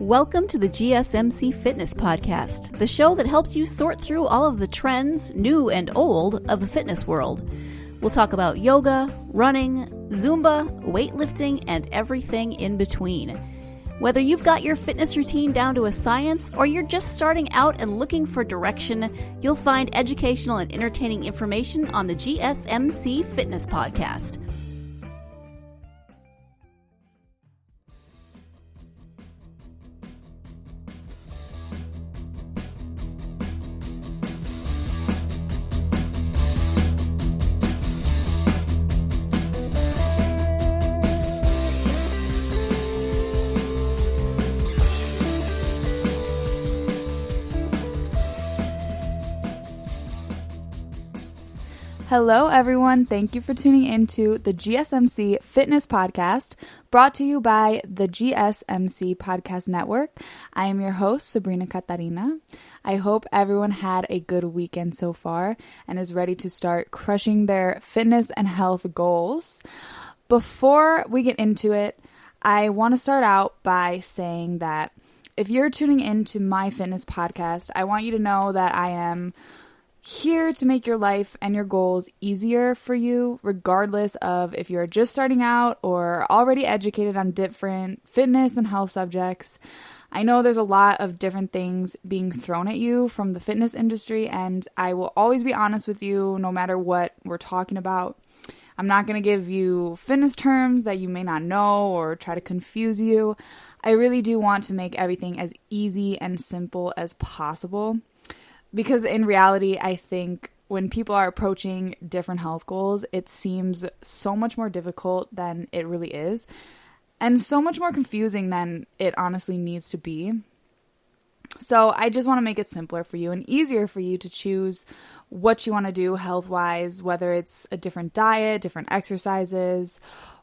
Welcome to the GSMC Fitness Podcast, the show that helps you sort through all of the trends, new and old, of the fitness world. We'll talk about yoga, running, Zumba, weightlifting, and everything in between. Whether you've got your fitness routine down to a science or you're just starting out and looking for direction, you'll find educational and entertaining information on the GSMC Fitness Podcast. Hello, everyone. Thank you for tuning into the GSMC Fitness Podcast, brought to you by the GSMC Podcast Network. I am your host, Sabrina. I hope everyone had a good weekend so far and is ready to start crushing their fitness and health goals. Before we get into it, I want to start out by saying that if you're tuning into my fitness podcast, I want you to know that I am here to make your life and your goals easier for you, regardless of if you're just starting out or already educated on different fitness and health subjects. I know there's a lot of different things being thrown at you from the fitness industry, and I will always be honest with you no matter what we're talking about. I'm not going to give you fitness terms that you may not know or try to confuse you. I really do want to make everything as easy and simple as possible. Because in reality, I think when people are approaching different health goals, it seems so much more difficult than it really is, and so much more confusing than it honestly needs to be. So I just want to make it simpler for you and easier for you to choose what you want to do health-wise, whether it's a different diet, different exercises,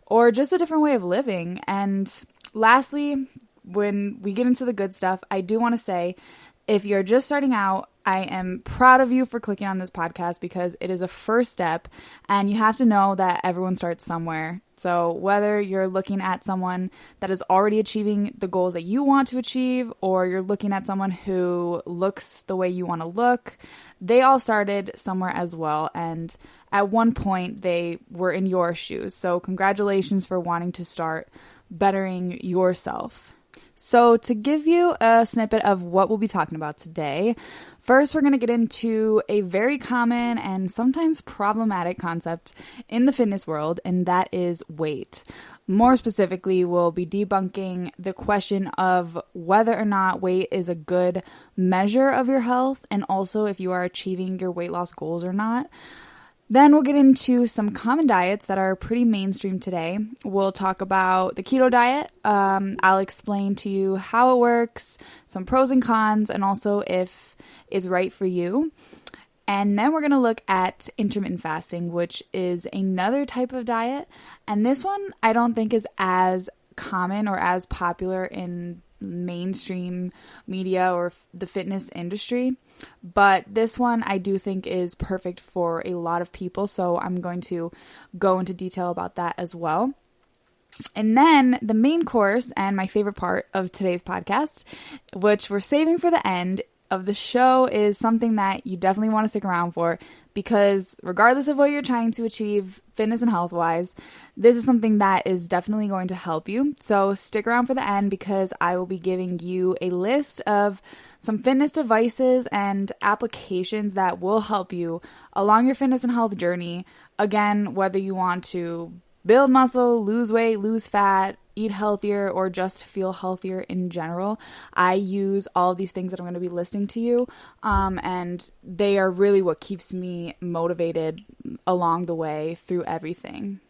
or just a different way of living. And lastly, when we get into the good stuff, I do want to say, if you're just starting out, I am proud of you for clicking on this podcast because it is a first step, and you have to know that everyone starts somewhere. So whether you're looking at someone that is already achieving the goals that you want to achieve, or you're looking at someone who looks the way you want to look, they all started somewhere as well. And at one point they were in your shoes. So congratulations for wanting to start bettering yourself. So to give you a snippet of what we'll be talking about today, first we're going to get into a very common and sometimes problematic concept in the fitness world, and that is weight. More specifically, we'll be debunking the question of whether or not weight is a good measure of your health, and also if you are achieving your weight loss goals or not. Then we'll get into some common diets that are pretty mainstream today. We'll talk about the Keto Diet. I'll explain to you how it works, some pros and cons, and also if it's right for you. And then we're going to look at intermittent fasting, which is another type of diet. And this one I don't think is as common or as popular in mainstream media or the fitness industry, but this one I do think is perfect for a lot of people, so I'm going to go into detail about that as well. And then the main course and my favorite part of today's podcast, which we're saving for the end of the show, is something that you definitely want to stick around for, because regardless of what you're trying to achieve fitness and health wise, this is something that is definitely going to help you. So stick around for the end, because I will be giving you a list of some fitness devices and applications that will help you along your fitness and health journey. Again, whether you want to build muscle, lose weight, lose fat, eat healthier, or just feel healthier in general, I use all of these things that I'm going to be listing to you, and they are really what keeps me motivated along the way through everything.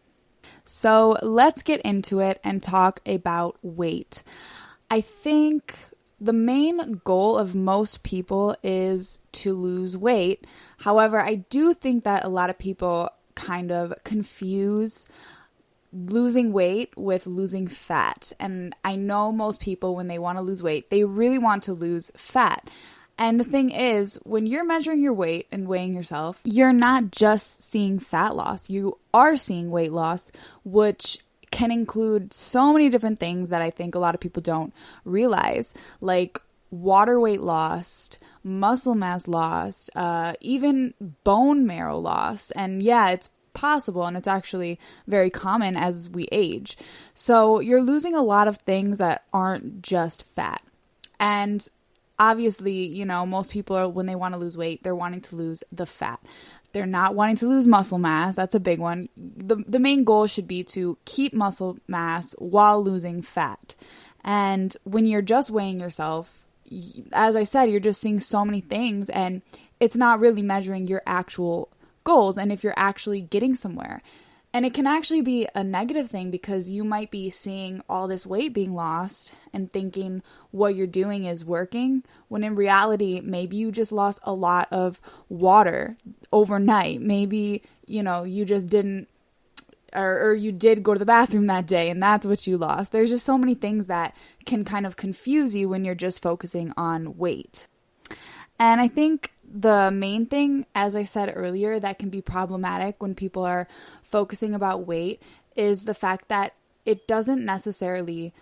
So let's get into it and talk about weight. I think the main goal of most people is to lose weight. However, I do think that a lot of people kind of confuse losing weight with losing fat. And I know most people, when they want to lose weight, they really want to lose fat. And the thing is, when you're measuring your weight and weighing yourself, you're not just seeing fat loss. You are seeing weight loss, which can include so many different things that I think a lot of people don't realize, like water weight loss, muscle mass loss, even bone marrow loss. And yeah, it's possible, and it's actually very common as we age. So you're losing a lot of things that aren't just fat. And obviously, you know, most people are, when they want to lose weight, they're wanting to lose the fat. They're not wanting to lose muscle mass. That's a big one. The main goal should be to keep muscle mass while losing fat. And when you're just weighing yourself, as I said, you're just seeing so many things, and it's not really measuring your actual goals and if you're actually getting somewhere. And it can actually be a negative thing, because you might be seeing all this weight being lost and thinking what you're doing is working, when in reality, maybe you just lost a lot of water overnight. Maybe, you know, you just didn't, or you did go to the bathroom that day and that's what you lost. There's just so many things that can kind of confuse you when you're just focusing on weight. And I think the main thing, as I said earlier, that can be problematic when people are focusing about weight is the fact that it doesn't necessarily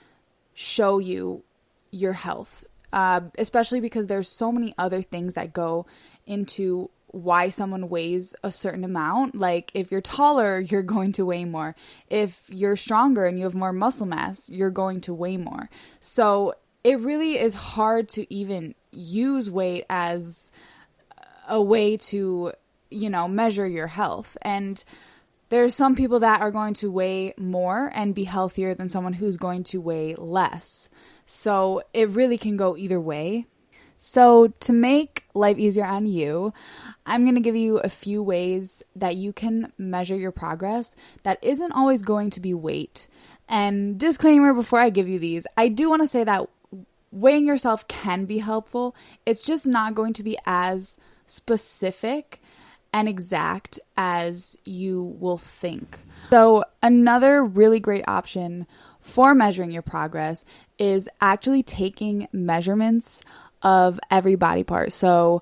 show you your health, especially because there's so many other things that go into why someone weighs a certain amount. Like if you're taller, you're going to weigh more. If you're stronger and you have more muscle mass, you're going to weigh more. So it really is hard to even use weight as a way to, you know, measure your health. And there's some people that are going to weigh more and be healthier than someone who's going to weigh less. So it really can go either way. So to make life easier on you, I'm going to give you a few ways that you can measure your progress that isn't always going to be weight. And disclaimer before I give you these, I do want to say that weighing yourself can be helpful. It's just not going to be as specific and exact as you will think. So another really great option for measuring your progress is actually taking measurements of every body part. So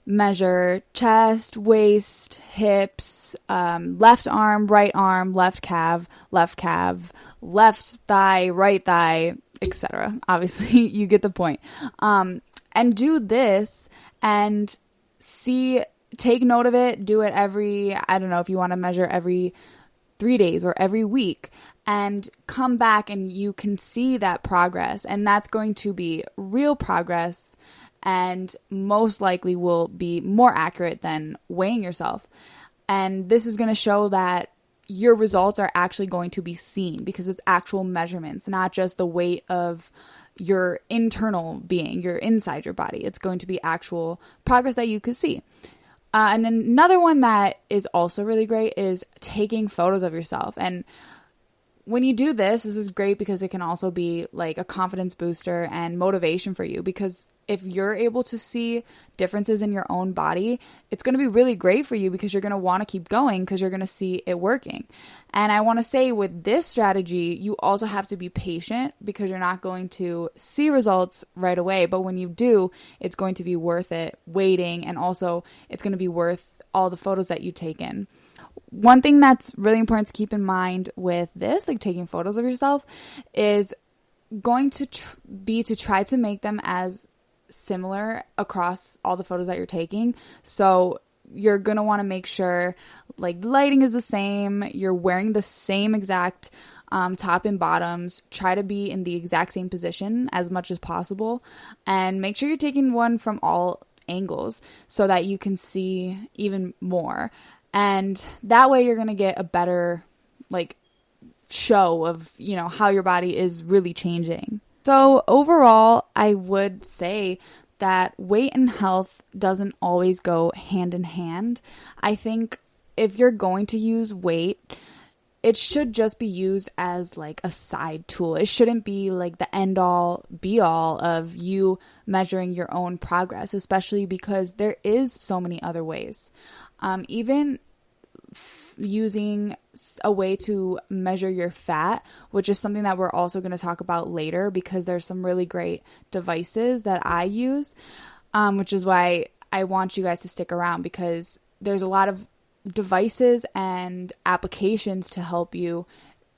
measure chest, waist, hips, left arm, left calf, left thigh, right thigh, etc. Obviously, you get the point. And do this and take note of it. Do it every, I don't know if you want to measure every 3 days or every week, and come back and you can see that progress. And that's going to be real progress and most likely will be more accurate than weighing yourself. And this is going to show that your results are actually going to be seen because it's actual measurements, not just the weight of your internal being, your inside your body. It's going to be actual progress that you could see. And then another one that is also really great is taking photos of yourself. And when you do this is great because it can also be like a confidence booster and motivation for you, because if you're able to see differences in your own body, it's going to be really great for you because you're going to want to keep going because you're going to see it working. And I want to say with this strategy, you also have to be patient because you're not going to see results right away. But when you do, it's going to be worth it waiting. And also it's going to be worth all the photos that you take in. One thing that's really important to keep in mind with this, like taking photos of yourself, is going to be to try to make them as similar across all the photos that you're taking. So you're going to want to make sure like lighting is the same, you're wearing the same exact top and bottoms, try to be in the exact same position as much as possible, and make sure you're taking one from all angles so that you can see even more. And that way you're going to get a better like show of, you know, how your body is really changing. So overall, I would say that weight and health doesn't always go hand in hand. I think if you're going to use weight, it should just be used as like a side tool. It shouldn't be like the end all be all of you measuring your own progress, especially because there is so many other ways. Even using a way to measure your fat, which is something that we're also going to talk about later because there's some really great devices that I use, which is why I want you guys to stick around because there's a lot of devices and applications to help you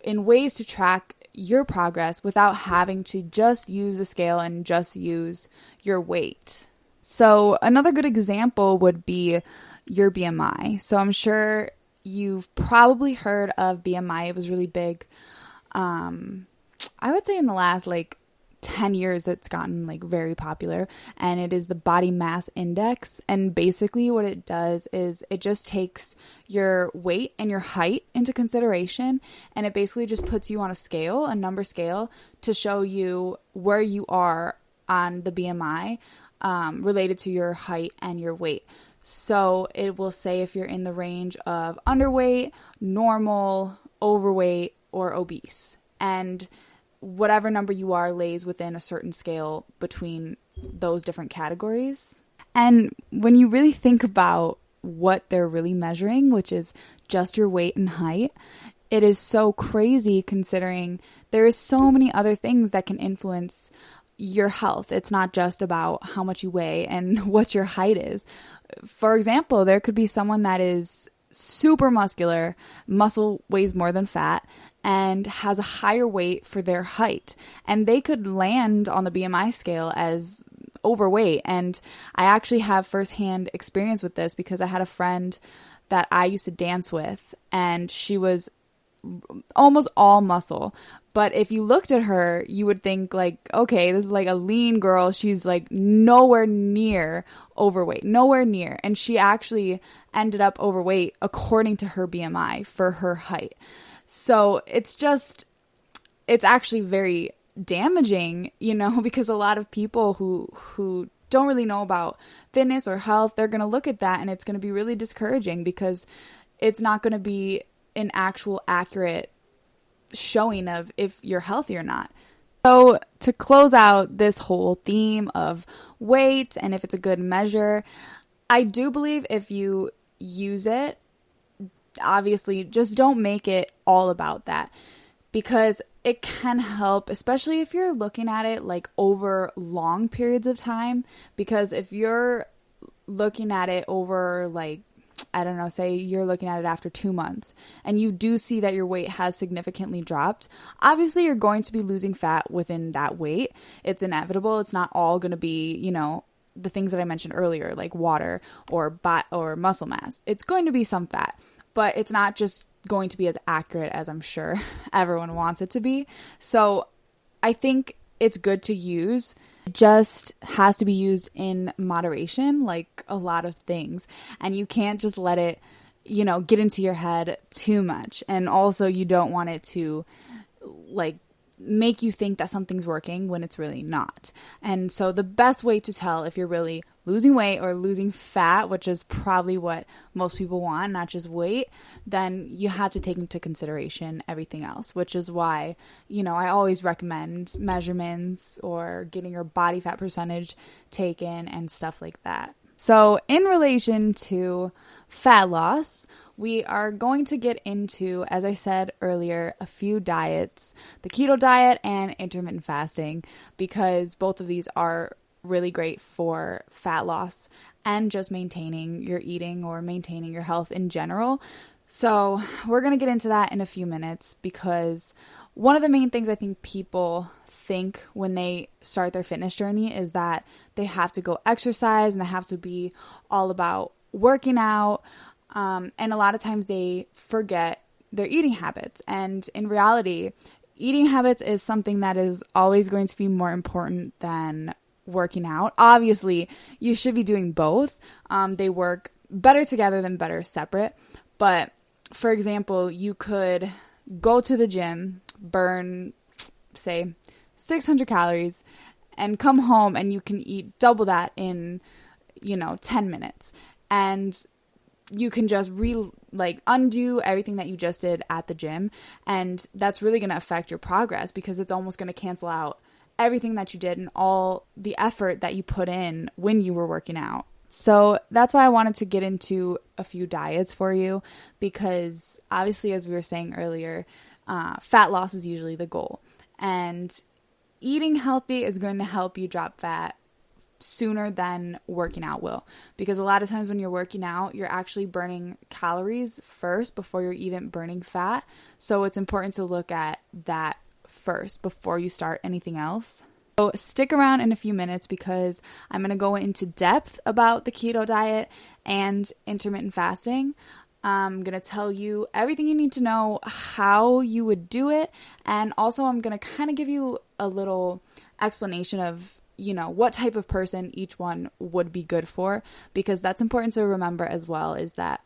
in ways to track your progress without having to just use the scale and just use your weight. So another good example would be your BMI. So I'm sure you've probably heard of BMI. It was really big. I would say in the last 10 years it's gotten very popular, and it is the body mass index. And basically what it does is it just takes your weight and your height into consideration, and it basically just puts you on a scale, a number scale, to show you where you are on the BMI related to your height and your weight. So it will say if you're in the range of underweight, normal, overweight, or obese. And whatever number you are lays within a certain scale between those different categories. And when you really think about what they're really measuring, which is just your weight and height, it is so crazy considering there is so many other things that can influence your health. It's not just about how much you weigh and what your height is. For example, there could be someone that is super muscular, muscle weighs more than fat, and has a higher weight for their height, and they could land on the BMI scale as overweight. And I actually have firsthand experience with this because I had a friend that I used to dance with, and she was almost all muscle. But if you looked at her, you would think okay, this is a lean girl. She's nowhere near overweight, nowhere near. And she actually ended up overweight according to her BMI for her height. So it's actually very damaging, because a lot of people who don't really know about fitness or health, they're going to look at that and it's going to be really discouraging because it's not going to be an actual accurate showing of if you're healthy or not. So to close out this whole theme of weight and if it's a good measure, I do believe if you use it, obviously just don't make it all about that, because it can help, especially if you're looking at it over long periods of time. Because if you're looking at it over I don't know, say you're looking at it after 2 months and you do see that your weight has significantly dropped, obviously you're going to be losing fat within that weight. It's inevitable. It's not all going to be, the things that I mentioned earlier, like water or muscle mass. It's going to be some fat, but it's not just going to be as accurate as I'm sure everyone wants it to be. So I think it's good to use. It just has to be used in moderation, like a lot of things. And you can't just let it, get into your head too much. And also you don't want it to make you think that something's working when it's really not. And so the best way to tell if you're really losing weight or losing fat, which is probably what most people want, not just weight, then you have to take into consideration everything else, which is why, I always recommend measurements or getting your body fat percentage taken and stuff like that. So in relation to fat loss, we are going to get into, as I said earlier, a few diets, the keto diet and intermittent fasting, because both of these are really great for fat loss and just maintaining your eating or maintaining your health in general. So we're going to get into that in a few minutes, because one of the main things I think people think when they start their fitness journey is that they have to go exercise and they have to be all about working out. And a lot of times they forget their eating habits. And in reality, eating habits is something that is always going to be more important than working out. Obviously, you should be doing both. They work better together than better separate. But for example, you could go to the gym, burn, say, 600 calories, and come home and you can eat double that in, 10 minutes. And you can just undo everything that you just did at the gym. And that's really going to affect your progress, because it's almost going to cancel out everything that you did and all the effort that you put in when you were working out. So that's why I wanted to get into a few diets for you, because obviously, as we were saying earlier, fat loss is usually the goal. And eating healthy is going to help you drop fat sooner than working out will. Because a lot of times when you're working out, you're actually burning calories first before you're even burning fat. So it's important to look at that first before you start anything else. So stick around in a few minutes because I'm going to go into depth about the keto diet and intermittent fasting. I'm going to tell you everything you need to know, how you would do it, and also I'm going to kind of give you a little explanation of what type of person each one would be good for, because that's important to remember as well, is that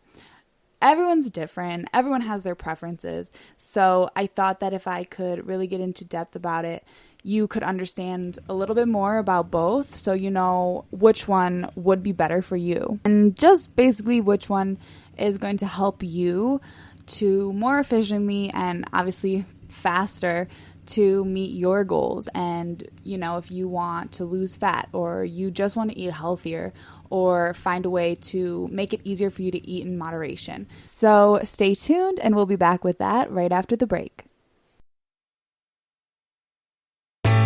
everyone's different. Everyone has their preferences. So I thought that if I could really get into depth about it, you could understand a little bit more about both, so you know which one would be better for you. And just basically which one is going to help you to more efficiently and obviously faster to meet your goals. And if you want to lose fat, or you just want to eat healthier, or find a way to make it easier for you to eat in moderation. So stay tuned and we'll be back with that right after the break.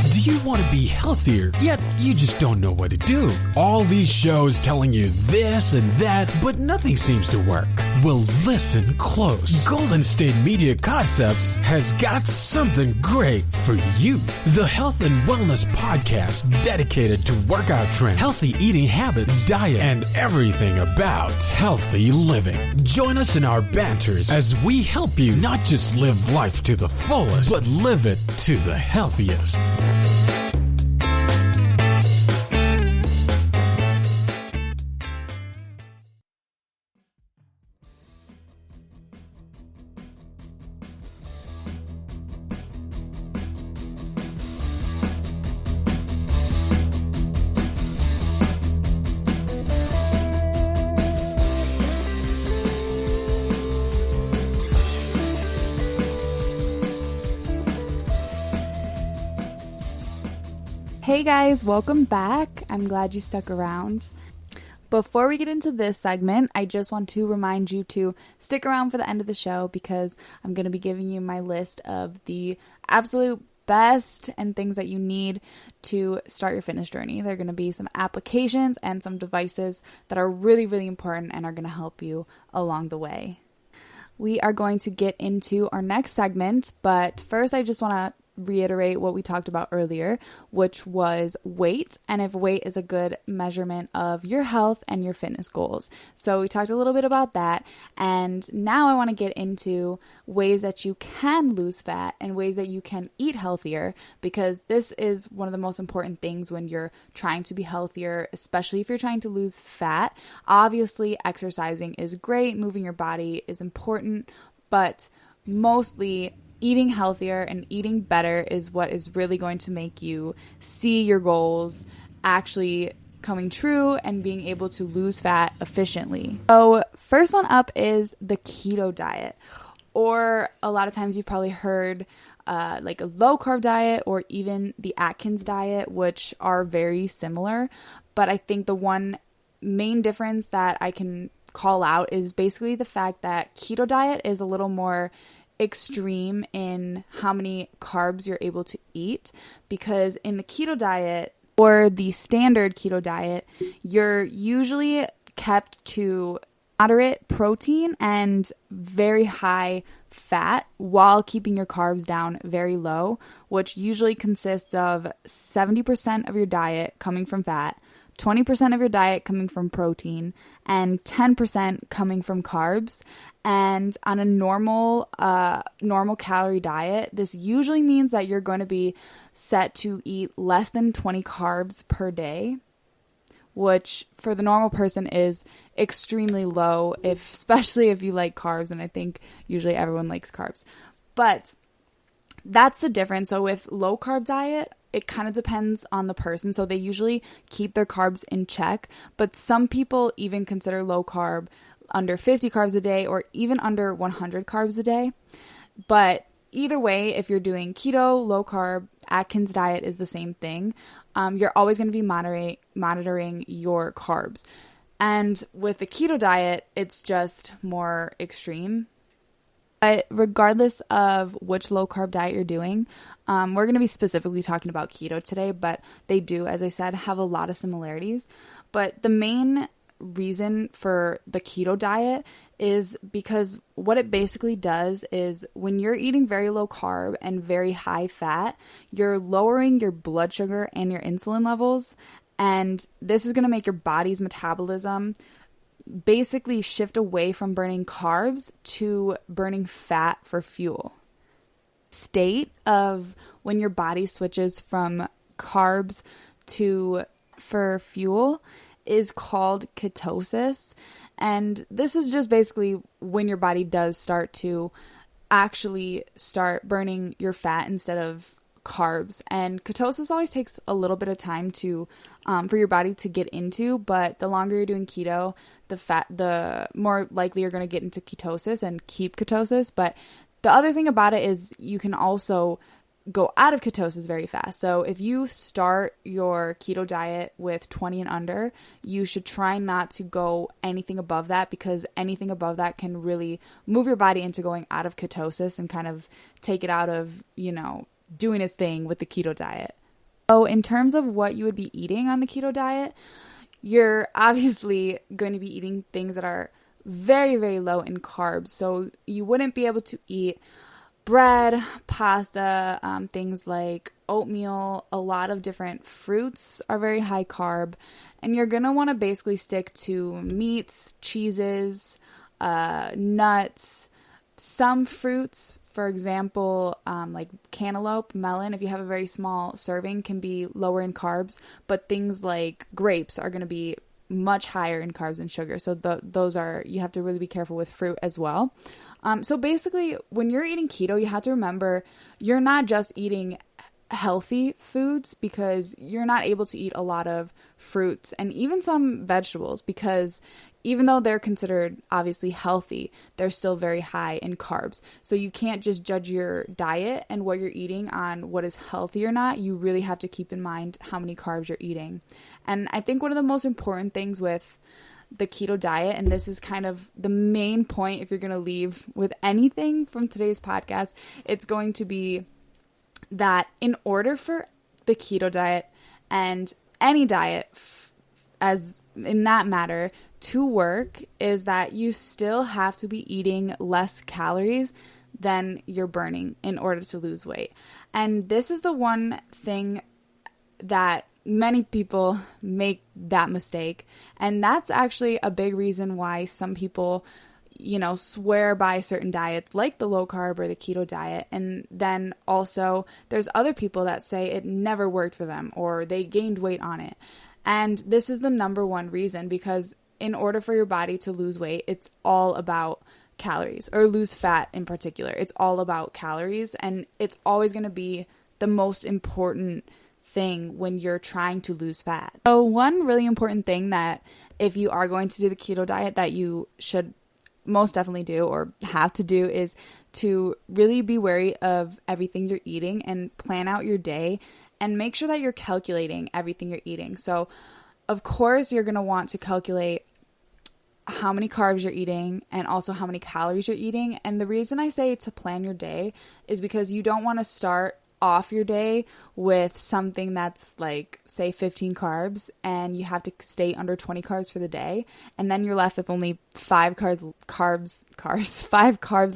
Do you want to be healthier, yet you just don't know what to do? All these shows telling you this and that, but nothing seems to work. Well, listen close. Golden State Media Concepts has got something great for you. The Health and Wellness Podcast, dedicated to workout trends, healthy eating habits, diet, and everything about healthy living. Join us in our banters as we help you not just live life to the fullest, but live it to the healthiest. Hey guys, welcome back. I'm glad you stuck around. Before we get into this segment, I just want to remind you to stick around for the end of the show, because I'm going to be giving you my list of the absolute best and things that you need to start your fitness journey. There are going to be some applications and some devices that are really, really important and are going to help you along the way. We are going to get into our next segment, but first I just want to reiterate what we talked about earlier, which was weight, and if weight is a good measurement of your health and your fitness goals. So we talked a little bit about that, and now I want to get into ways that you can lose fat and ways that you can eat healthier, because this is one of the most important things when you're trying to be healthier, especially if you're trying to lose fat. Obviously, exercising is great, moving your body is important, but mostly eating healthier and eating better is what is really going to make you see your goals actually coming true and being able to lose fat efficiently. So first one up is the keto diet, or a lot of times you've probably heard like a low carb diet, or even the Atkins diet, which are very similar. But I think the one main difference that I can call out is basically the fact that keto diet is a little more extreme in how many carbs you're able to eat, because in the keto diet, or the standard keto diet, you're usually kept to moderate protein and very high fat while keeping your carbs down very low, which usually consists of 70% of your diet coming from fat, 20% of your diet coming from protein, and 10% coming from carbs. And on a normal calorie diet, this usually means that you're going to be set to eat less than 20 carbs per day, which for the normal person is extremely low, especially if you like carbs, and I think usually everyone likes carbs. But that's the difference. So with low carb diet, it kind of depends on the person. So they usually keep their carbs in check, but some people even consider low carb under 50 carbs a day, or even under 100 carbs a day. But either way, if you're doing keto, low carb, Atkins diet is the same thing. You're always going to be monitoring your carbs. And with the keto diet, it's just more extreme. But regardless of which low carb diet you're doing, we're going to be specifically talking about keto today, but they do, as I said, have a lot of similarities. But the main reason for the keto diet is because what it basically does is when you're eating very low carb and very high fat, you're lowering your blood sugar and your insulin levels. And this is going to make your body's metabolism basically shift away from burning carbs to burning fat for fuel. State of when your body switches from carbs for fuel is called ketosis. And this is just basically when your body does start to actually start burning your fat instead of carbs. And ketosis always takes a little bit of time to for your body to get into, but the longer you're doing keto, the more likely you're going to get into ketosis and keep ketosis. But the other thing about it is you can also go out of ketosis very fast. So if you start your keto diet with 20 and under, you should try not to go anything above that, because anything above that can really move your body into going out of ketosis and kind of take it out of, doing its thing with the keto diet. So in terms of what you would be eating on the keto diet, you're obviously going to be eating things that are very, very low in carbs. So you wouldn't be able to eat bread, pasta, things like oatmeal. A lot of different fruits are very high carb, and you're going to want to basically stick to meats, cheeses, nuts, some fruits. For example, like cantaloupe, melon, if you have a very small serving, can be lower in carbs, but things like grapes are going to be much higher in carbs and sugar. So you have to really be careful with fruit as well. So basically, when you're eating keto, you have to remember you're not just eating healthy foods, because you're not able to eat a lot of fruits and even some vegetables, because even though they're considered obviously healthy, they're still very high in carbs. So you can't just judge your diet and what you're eating on what is healthy or not. You really have to keep in mind how many carbs you're eating. And I think one of the most important things with the keto diet, and this is kind of the main point if you're going to leave with anything from today's podcast, it's going to be that in order for the keto diet and any diet as in that matter to work, is that you still have to be eating less calories than you're burning in order to lose weight. And this is the one thing that many people make that mistake. And that's actually a big reason why some people, swear by certain diets like the low carb or the keto diet. And then also there's other people that say it never worked for them or they gained weight on it. And this is the number one reason, because in order for your body to lose weight, it's all about calories, or lose fat in particular. It's all about calories, and it's always going to be the most important thing when you're trying to lose fat. So one really important thing that if you are going to do the keto diet that you should most definitely do or have to do is to really be wary of everything you're eating and plan out your day and make sure that you're calculating everything you're eating. So of course you're going to want to calculate how many carbs you're eating and also how many calories you're eating. And the reason I say to plan your day is because you don't want to start off your day with something that's like, say, 15 carbs, and you have to stay under 20 carbs for the day, and then you're left with only 5 carbs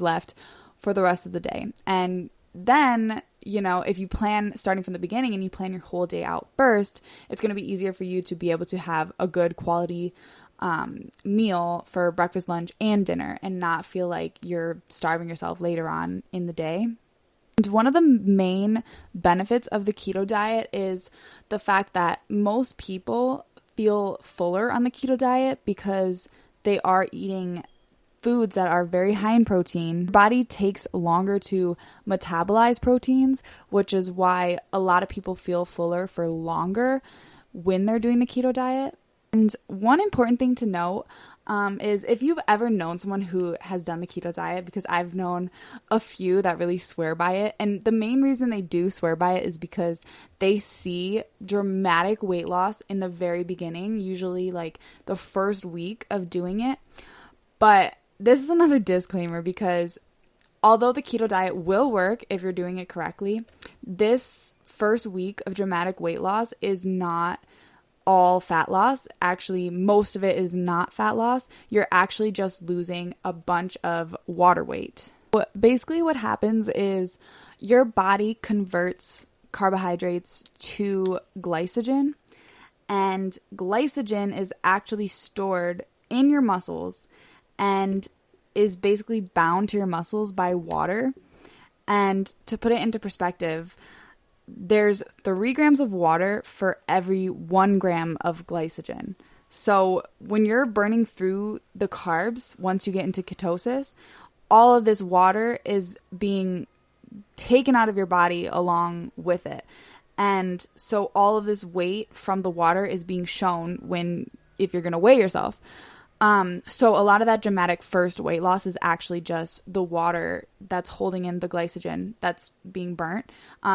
left for the rest of the day. And then, if you plan starting from the beginning and you plan your whole day out first, it's going to be easier for you to be able to have a good quality meal for breakfast, lunch, and dinner, and not feel like you're starving yourself later on in the day. And one of the main benefits of the keto diet is the fact that most people feel fuller on the keto diet because they are eating foods that are very high in protein. Your body takes longer to metabolize proteins, which is why a lot of people feel fuller for longer when they're doing the keto diet. And one important thing to note is if you've ever known someone who has done the keto diet, because I've known a few that really swear by it. And the main reason they do swear by it is because they see dramatic weight loss in the very beginning, usually like the first week of doing it. But this is another disclaimer, because although the keto diet will work if you're doing it correctly, this first week of dramatic weight loss is not all fat loss. Actually, most of it is not fat loss. You're actually just losing a bunch of water weight. Basically, what happens is your body converts carbohydrates to glycogen, and glycogen is actually stored in your muscles and is basically bound to your muscles by water. And to put it into perspective, there's 3 grams of water for every 1 gram of glycogen. So when you're burning through the carbs, once you get into ketosis, all of this water is being taken out of your body along with it. And so all of this weight from the water is being shown if you're going to weigh yourself. So a lot of that dramatic first weight loss is actually just the water that's holding in the glycogen that's being burnt.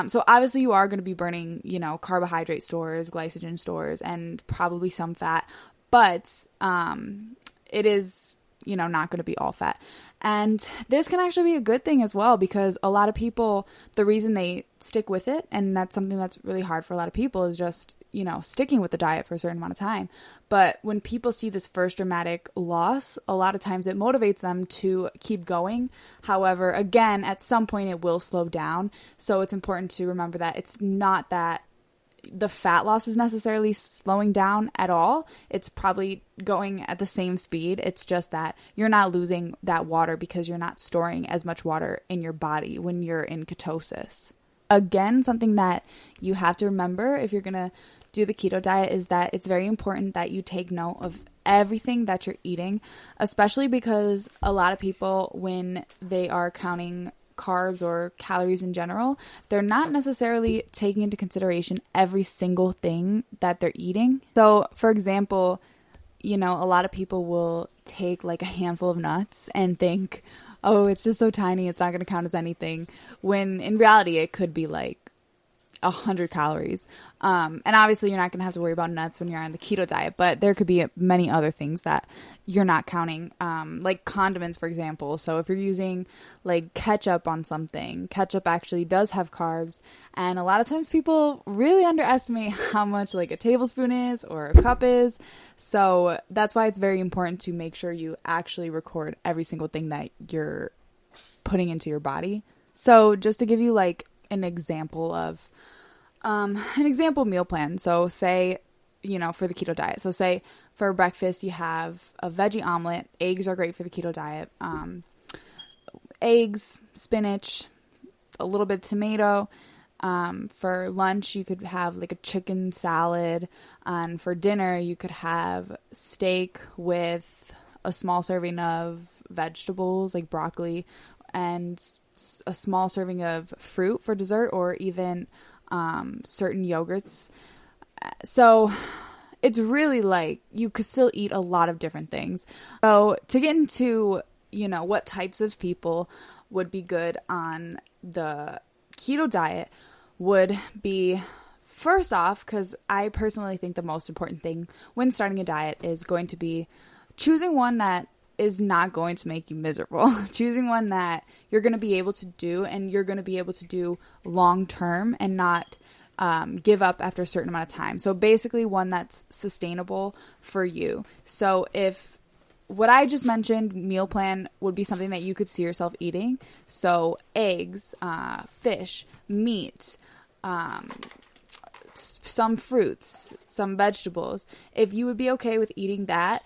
So obviously you are going to be burning, carbohydrate stores, glycogen stores, and probably some fat, but it is, not going to be all fat. And this can actually be a good thing as well, because a lot of people, the reason they stick with it, and that's something that's really hard for a lot of people, is just, sticking with the diet for a certain amount of time. But when people see this first dramatic loss, a lot of times it motivates them to keep going. However, again, at some point it will slow down. So it's important to remember that it's not that the fat loss is necessarily slowing down at all. It's probably going at the same speed. It's just that you're not losing that water because you're not storing as much water in your body when you're in ketosis. Again, something that you have to remember if you're going to do the keto diet is that it's very important that you take note of everything that you're eating, especially because a lot of people, when they are counting carbs or calories in general, they're not necessarily taking into consideration every single thing that they're eating. So, for example, a lot of people will take like a handful of nuts and think, oh, it's just so tiny, it's not going to count as anything, when in reality it could be like 100 calories. And obviously you're not going to have to worry about nuts when you're on the keto diet, but there could be many other things that you're not counting, like condiments, for example. So if you're using like ketchup on something, ketchup actually does have carbs. And a lot of times people really underestimate how much like a tablespoon is or a cup is. So that's why it's very important to make sure you actually record every single thing that you're putting into your body. So just to give you like an example of meal plan. So say, for the keto diet. So say for breakfast, you have a veggie omelet. Eggs are great for the keto diet. Eggs, spinach, a little bit of tomato. For lunch, you could have like a chicken salad. And for dinner, you could have steak with a small serving of vegetables like broccoli and a small serving of fruit for dessert, or even certain yogurts. So it's really like you could still eat a lot of different things. So to get into, what types of people would be good on the keto diet would be, first off, because I personally think the most important thing when starting a diet is going to be choosing one that is not going to make you miserable. Choosing one that you're going to be able to do and you're going to be able to do long term and not give up after a certain amount of time. So basically one that's sustainable for you. So if what I just mentioned, meal plan, would be something that you could see yourself eating. So eggs, fish, meat, some fruits, some vegetables. If you would be okay with eating that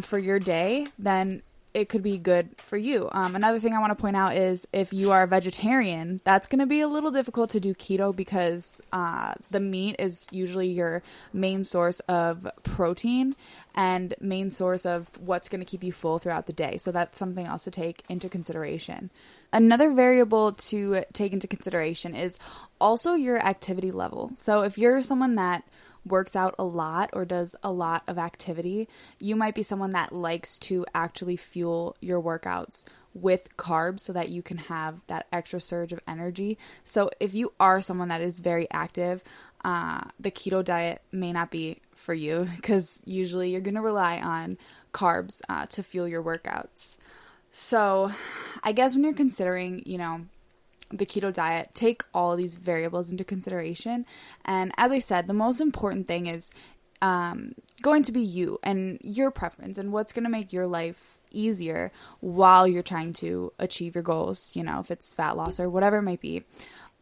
for your day, then it could be good for you. Another thing I want to point out is if you are a vegetarian, that's going to be a little difficult to do keto because the meat is usually your main source of protein and main source of what's going to keep you full throughout the day. So that's something else to take into consideration. Another variable to take into consideration is also your activity level. So if you're someone that works out a lot or does a lot of activity, you might be someone that likes to actually fuel your workouts with carbs so that you can have that extra surge of energy. So if you are someone that is very active, the keto diet may not be for you because usually you're going to rely on carbs to fuel your workouts. So I guess when you're considering, the keto diet, take all of these variables into consideration. And as I said, the most important thing is going to be you and your preference and what's going to make your life easier while you're trying to achieve your goals, if it's fat loss or whatever it might be.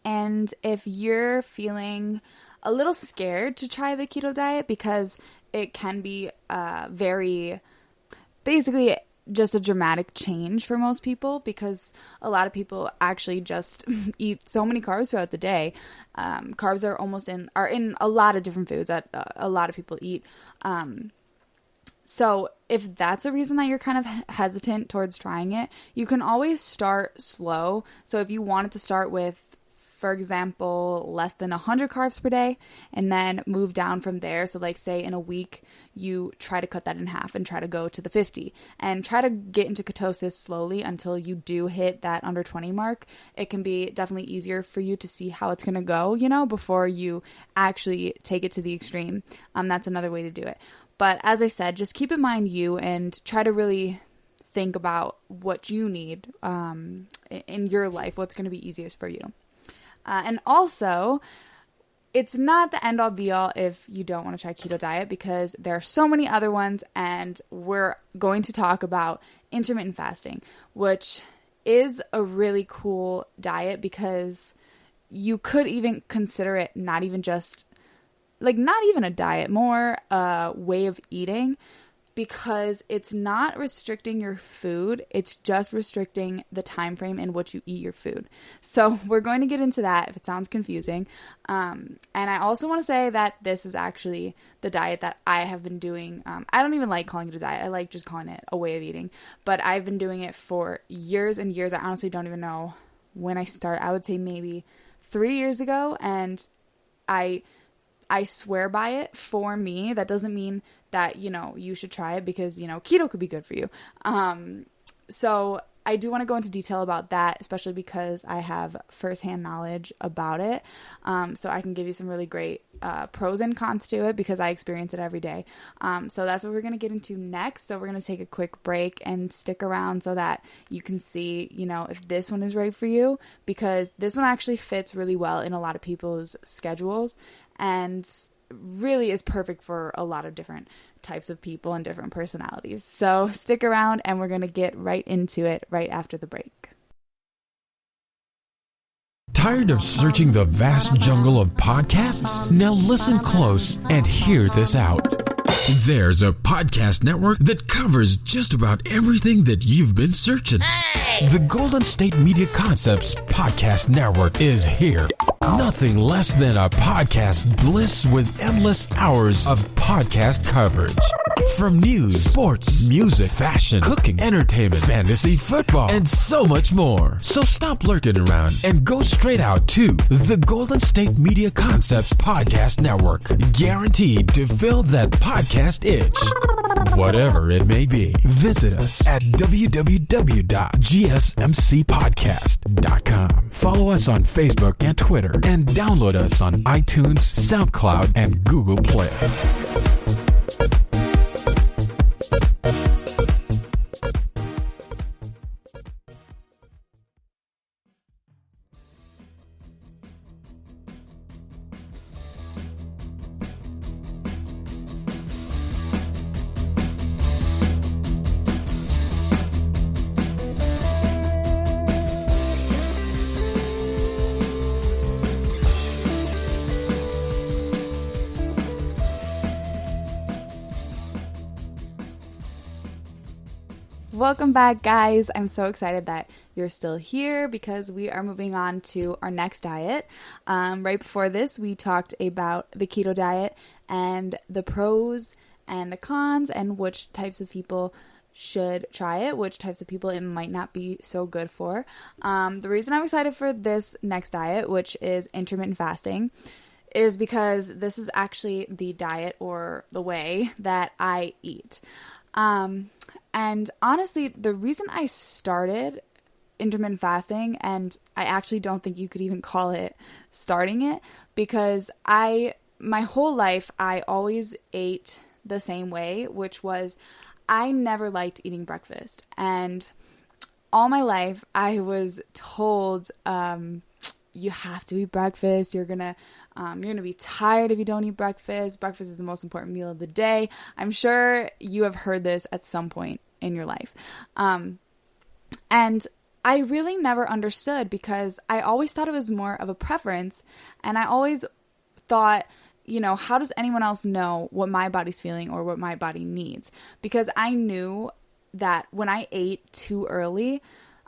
And if you're feeling a little scared to try the keto diet because it can be basically just a dramatic change for most people, because a lot of people actually just eat so many carbs throughout the day. Carbs are in a lot of different foods that a lot of people eat. So if that's a reason that you're kind of hesitant towards trying it, you can always start slow. So if you wanted to start with, for example, less than 100 carbs per day and then move down from there. So like say in a week, you try to cut that in half and try to go to the 50 and try to get into ketosis slowly until you do hit that under 20 mark. It can be definitely easier for you to see how it's going to go, before you actually take it to the extreme. That's another way to do it. But as I said, just keep in mind you and try to really think about what you need in your life, what's going to be easiest for you. And also, it's not the end all be all if you don't want to try keto diet, because there are so many other ones, and we're going to talk about intermittent fasting, which is a really cool diet because you could even consider it not even a diet, more a way of eating, because it's not restricting your food. It's just restricting the time frame in which you eat your food. So we're going to get into that if it sounds confusing. And I also want to say that this is actually the diet that I have been doing. I don't even like calling it a diet. I like just calling it a way of eating. But I've been doing it for years and years. I honestly don't even know when I started. I would say maybe 3 years ago. And I swear by it. For me, that doesn't mean that, you should try it, because, keto could be good for you. So I do want to go into detail about that, especially because I have firsthand knowledge about it. So I can give you some really great pros and cons to it, because I experience it every day. So that's what we're going to get into next. So we're going to take a quick break and stick around so that you can see, if this one is right for you, because this one actually fits really well in a lot of people's schedules and really is perfect for a lot of different types of people and different personalities. So stick around and we're going to get right into it right after the break. Tired of searching the vast jungle of podcasts? Now listen close and hear this out. There's a podcast network that covers just about everything that you've been searching. Hey! The Golden State Media Concepts Podcast Network is here. Nothing less than a podcast bliss with endless hours of podcast coverage. From news, sports, music, fashion, cooking, entertainment, fantasy, football, and so much more. So stop lurking around and go straight out to the Golden State Media Concepts Podcast Network. Guaranteed to fill that podcast itch. Whatever it may be. Visit us at www.gsmcpodcast.com. Follow us on Facebook and Twitter, and download us on iTunes, SoundCloud, and Google Play. Welcome back, guys. I'm so excited that you're still here because we are moving on to our next diet. Right before this, we talked about the keto diet and the pros and the cons and which types of people should try it, which types of people it might not be so good for. The reason I'm excited for this next diet, which is intermittent fasting, is because this is actually the diet or the way that I eat. And honestly, the reason I started intermittent fasting, and I actually don't think you could even call it starting it, because my whole life, I always ate the same way, which was I never liked eating breakfast. And all my life I was told, you have to eat breakfast. You're gonna be tired if you don't eat breakfast. Breakfast is the most important meal of the day. I'm sure you have heard this at some point in your life. And I really never understood, because I always thought it was more of a preference. And I always thought, how does anyone else know what my body's feeling or what my body needs? Because I knew that when I ate too early,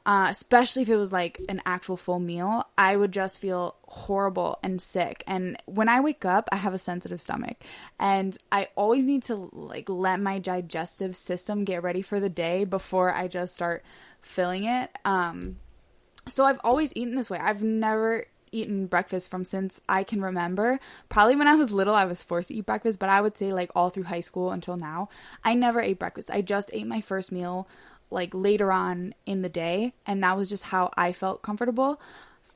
especially if it was like an actual full meal, I would just feel horrible and sick. And when I wake up, I have a sensitive stomach, and I always need to like let my digestive system get ready for the day before I just start filling it. So I've always eaten this way. I've never eaten breakfast from since I can remember. Probably when I was little, I was forced to eat breakfast, but I would say like all through high school until now, I never ate breakfast. I just ate my first meal like later on in the day, and that was just how I felt comfortable.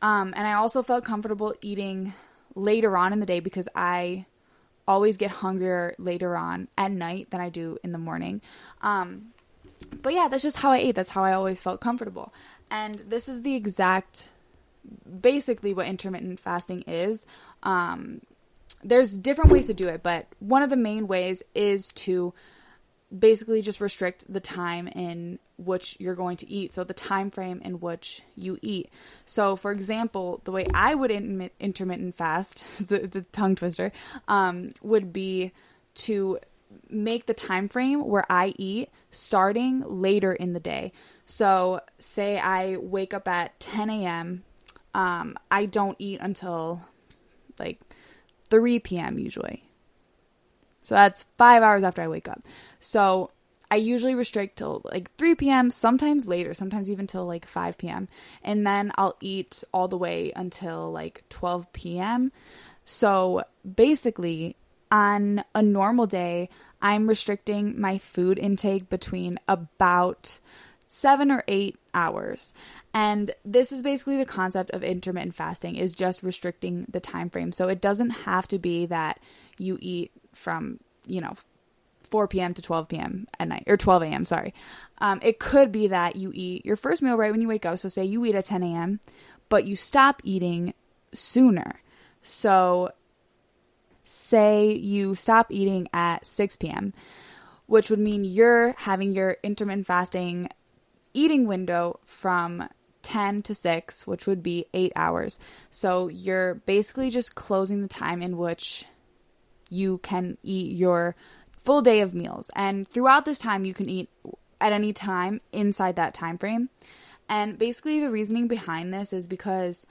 And I also felt comfortable eating later on in the day because I always get hungrier later on at night than I do in the morning. But yeah, that's just how I ate. That's how I always felt comfortable. And this is the exact, basically what intermittent fasting is. There's different ways to do it, but one of the main ways is to basically just restrict the time in which you're going to eat. So the time frame in which you eat. So for example, the way I would intermittent fast, it's a tongue twister, would be to make the time frame where I eat starting later in the day. So say I wake up at 10 a.m. I don't eat until like 3 p.m. usually. So that's 5 hours after I wake up. So I usually restrict till like 3 p.m., sometimes later, sometimes even till like 5 p.m. And then I'll eat all the way until like 12 p.m. So basically, on a normal day, I'm restricting my food intake between about 7 or 8 hours. And this is basically the concept of intermittent fasting, is just restricting the time frame. So it doesn't have to be that you eat from, 4 p.m. to 12 p.m. at night, or 12 a.m., sorry. It could be that you eat your first meal right when you wake up. So say you eat at 10 a.m., but you stop eating sooner. So say you stop eating at 6 p.m., which would mean you're having your intermittent fasting eating window from 10 to 6, which would be 8 hours. So you're basically just closing the time in which you can eat your full day of meals. And throughout this time, you can eat at any time inside that time frame. And basically the reasoning behind this is because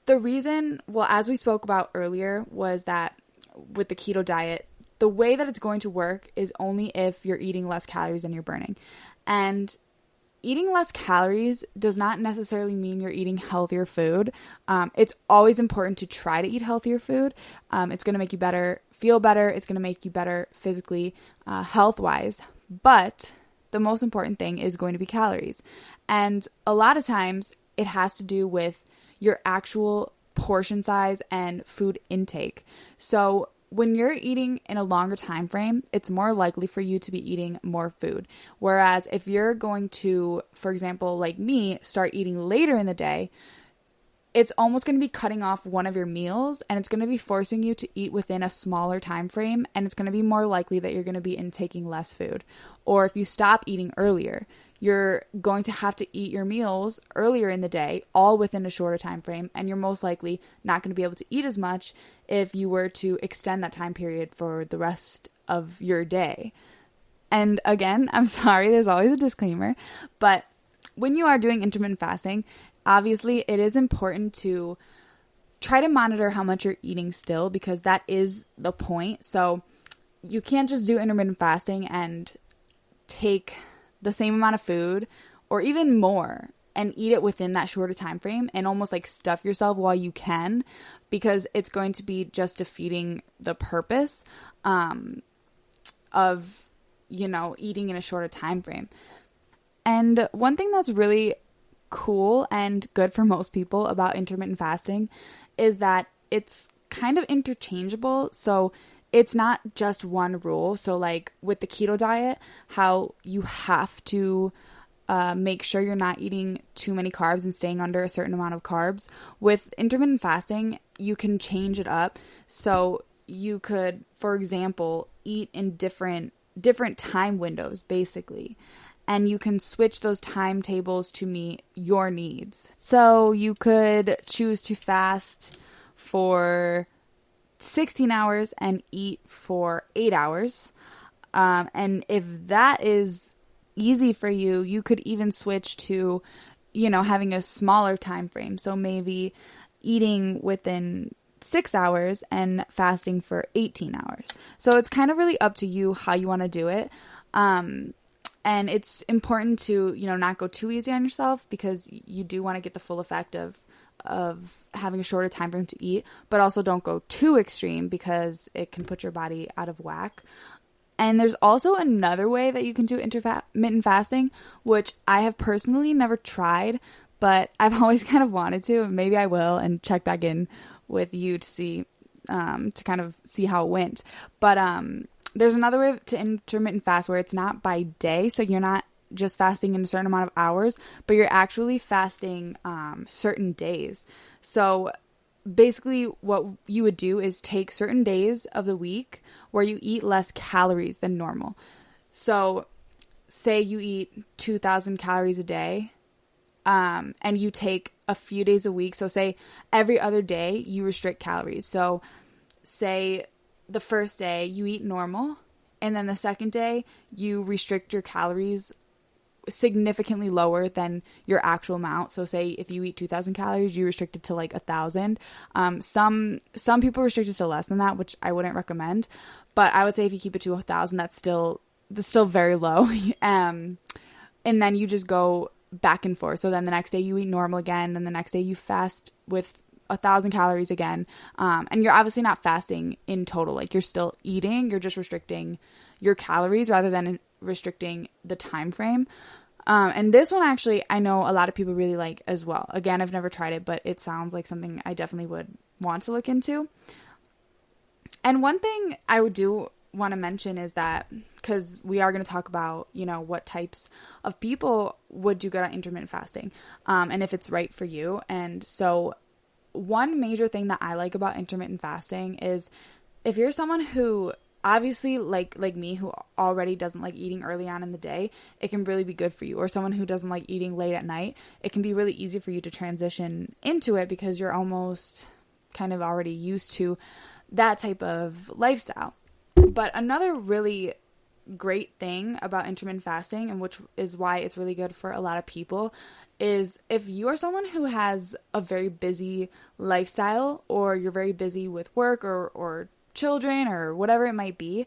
as we spoke about earlier, was that with the keto diet, the way that it's going to work is only if you're eating less calories than you're burning. And eating less calories does not necessarily mean you're eating healthier food. It's always important to try to eat healthier food. It's going to make you feel better. It's going to make you better physically, health-wise. But the most important thing is going to be calories. And a lot of times it has to do with your actual portion size and food intake. So when you're eating in a longer time frame, it's more likely for you to be eating more food. Whereas if you're going to, for example, like me, start eating later in the day, it's almost going to be cutting off one of your meals, and it's going to be forcing you to eat within a smaller time frame, and it's going to be more likely that you're going to be intaking less food. Or if you stop eating earlier, you're going to have to eat your meals earlier in the day, all within a shorter time frame, and you're most likely not going to be able to eat as much if you were to extend that time period for the rest of your day. And again, I'm sorry, there's always a disclaimer, but when you are doing intermittent fasting, obviously it is important to try to monitor how much you're eating still, because that is the point. So you can't just do intermittent fasting and take the same amount of food or even more and eat it within that shorter time frame and almost like stuff yourself while you can, because it's going to be just defeating the purpose of eating in a shorter time frame. And one thing that's really cool and good for most people about intermittent fasting is that it's kind of interchangeable. So it's not just one rule. So like with the keto diet, how you have to make sure you're not eating too many carbs and staying under a certain amount of carbs. With intermittent fasting, you can change it up. So you could, for example, eat in different time windows, basically. And you can switch those timetables to meet your needs. So you could choose to fast for 16 hours and eat for 8 hours. And if that is easy for you, you could even switch to, having a smaller time frame. So maybe eating within 6 hours and fasting for 18 hours. So it's kind of really up to you how you want to do it. And it's important to, not go too easy on yourself, because you do want to get the full effect of having a shorter time frame to eat, but also don't go too extreme because it can put your body out of whack. And there's also another way that you can do intermittent fasting, which I have personally never tried, but I've always kind of wanted to. Maybe I will, and check back in with you to see, to kind of see how it went. But there's another way to intermittent fast where it's not by day. So you're not just fasting in a certain amount of hours, but you're actually fasting certain days. So basically what you would do is take certain days of the week where you eat less calories than normal. So say you eat 2,000 calories a day, and you take a few days a week. So say every other day you restrict calories. So say the first day you eat normal, and then the second day you restrict your calories significantly lower than your actual amount. So say if you eat 2,000 calories, you restrict it to like 1,000. Some people restrict it to less than that, which I wouldn't recommend. But I would say if you keep it to 1,000, that's still very low. And then you just go back and forth. So then the next day you eat normal again, and the next day you fast with 1,000 calories again. And you're obviously not fasting in total. Like, you're still eating, you're just restricting your calories rather than restricting the time frame. And this one actually, I know a lot of people really like as well. Again, I've never tried it, but it sounds like something I definitely would want to look into. And one thing I would do want to mention is that, because we are going to talk about, what types of people would do good at intermittent fasting, and if it's right for you. And so one major thing that I like about intermittent fasting is if you're someone who obviously like me, who already doesn't like eating early on in the day, it can really be good for you. Or someone who doesn't like eating late at night, it can be really easy for you to transition into it because you're almost kind of already used to that type of lifestyle. But another really great thing about intermittent fasting, and which is why it's really good for a lot of people, is if you are someone who has a very busy lifestyle, or you're very busy with work or children or whatever it might be,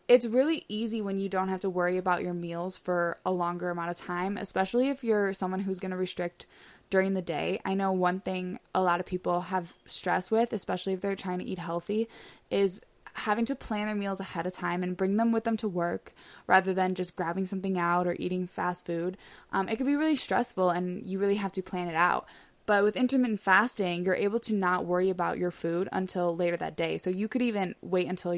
it's really easy when you don't have to worry about your meals for a longer amount of time, especially if you're someone who's going to restrict during the day. I know one thing a lot of people have stress with, especially if they're trying to eat healthy, is having to plan their meals ahead of time and bring them with them to work rather than just grabbing something out or eating fast food. It can be really stressful, and you really have to plan it out. But with intermittent fasting, you're able to not worry about your food until later that day. So you could even wait until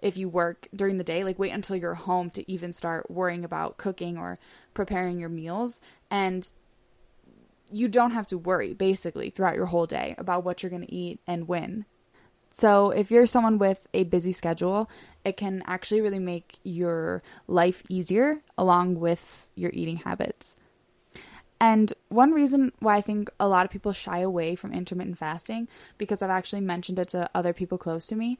if you work during the day, like wait until you're home to even start worrying about cooking or preparing your meals. And you don't have to worry, basically, throughout your whole day about what you're going to eat and when. So if you're someone with a busy schedule, it can actually really make your life easier along with your eating habits. And one reason why I think a lot of people shy away from intermittent fasting, because I've actually mentioned it to other people close to me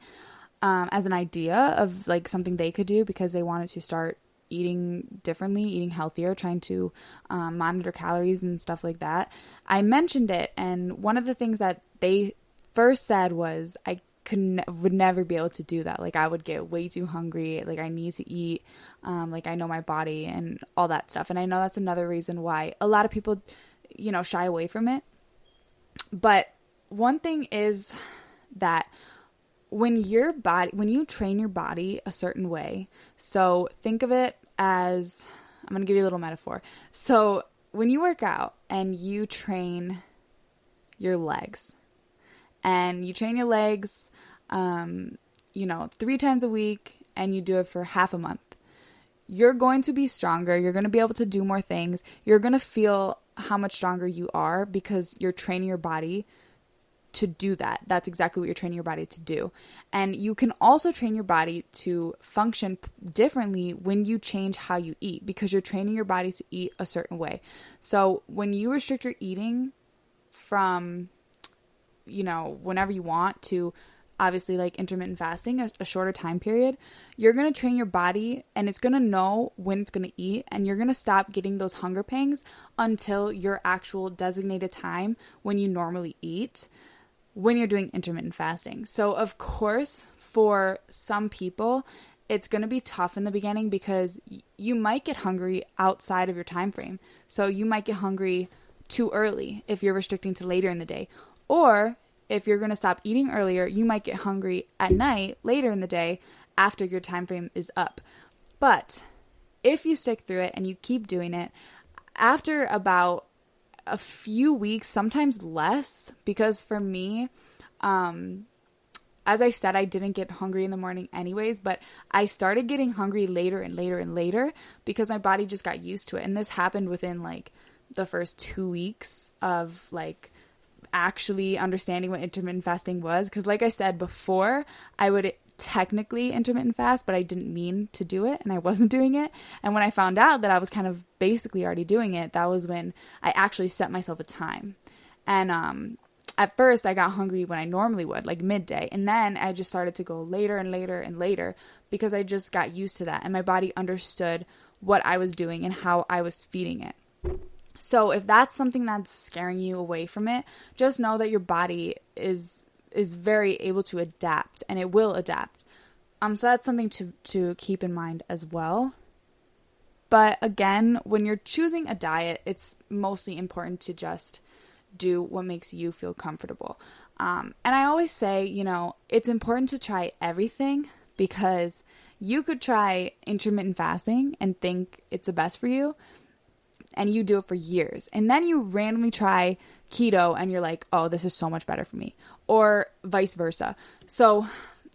as an idea of like something they could do because they wanted to start eating differently, eating healthier, trying to monitor calories and stuff like that. I mentioned it, and one of the things that they first said was I would never be able to do that. Like, I would get way too hungry. Like, I need to eat. Like, I know my body and all that stuff. And I know that's another reason why a lot of people, shy away from it. But one thing is that when you train your body a certain way, so think of it as, I'm going to give you a little metaphor. So when you work out and you train your legs, and you train your legs, 3 times a week, and you do it for half a month, you're going to be stronger. You're going to be able to do more things. You're going to feel how much stronger you are because you're training your body to do that. That's exactly what you're training your body to do. And you can also train your body to function differently when you change how you eat, because you're training your body to eat a certain way. So when you restrict your eating from, whenever you want to, obviously like intermittent fasting, a shorter time period, you're going to train your body and it's going to know when it's going to eat, and you're going to stop getting those hunger pangs until your actual designated time when you normally eat when you're doing intermittent fasting. So of course, for some people, it's going to be tough in the beginning because you might get hungry outside of your time frame. So you might get hungry too early if you're restricting to later in the day. Or if you're going to stop eating earlier, you might get hungry at night, later in the day, after your time frame is up. But if you stick through it and you keep doing it, after about a few weeks, sometimes less, because for me, as I said, I didn't get hungry in the morning anyways, but I started getting hungry later and later and later because my body just got used to it. And this happened within like the first 2 weeks of like actually understanding what intermittent fasting was. Because like I said before, I would technically intermittent fast, but I didn't mean to do it and I wasn't doing it. And when I found out that I was kind of basically already doing it, that was when I actually set myself a time. And at first I got hungry when I normally would, like midday. And then I just started to go later and later and later because I just got used to that. And my body understood what I was doing and how I was feeding it. So if that's something that's scaring you away from it, just know that your body is very able to adapt, and it will adapt. So that's something to keep in mind as well. But again, when you're choosing a diet, it's mostly important to just do what makes you feel comfortable. And I always say, it's important to try everything, because you could try intermittent fasting and think it's the best for you, and you do it for years. And then you randomly try keto and you're like, oh, this is so much better for me, or vice versa. So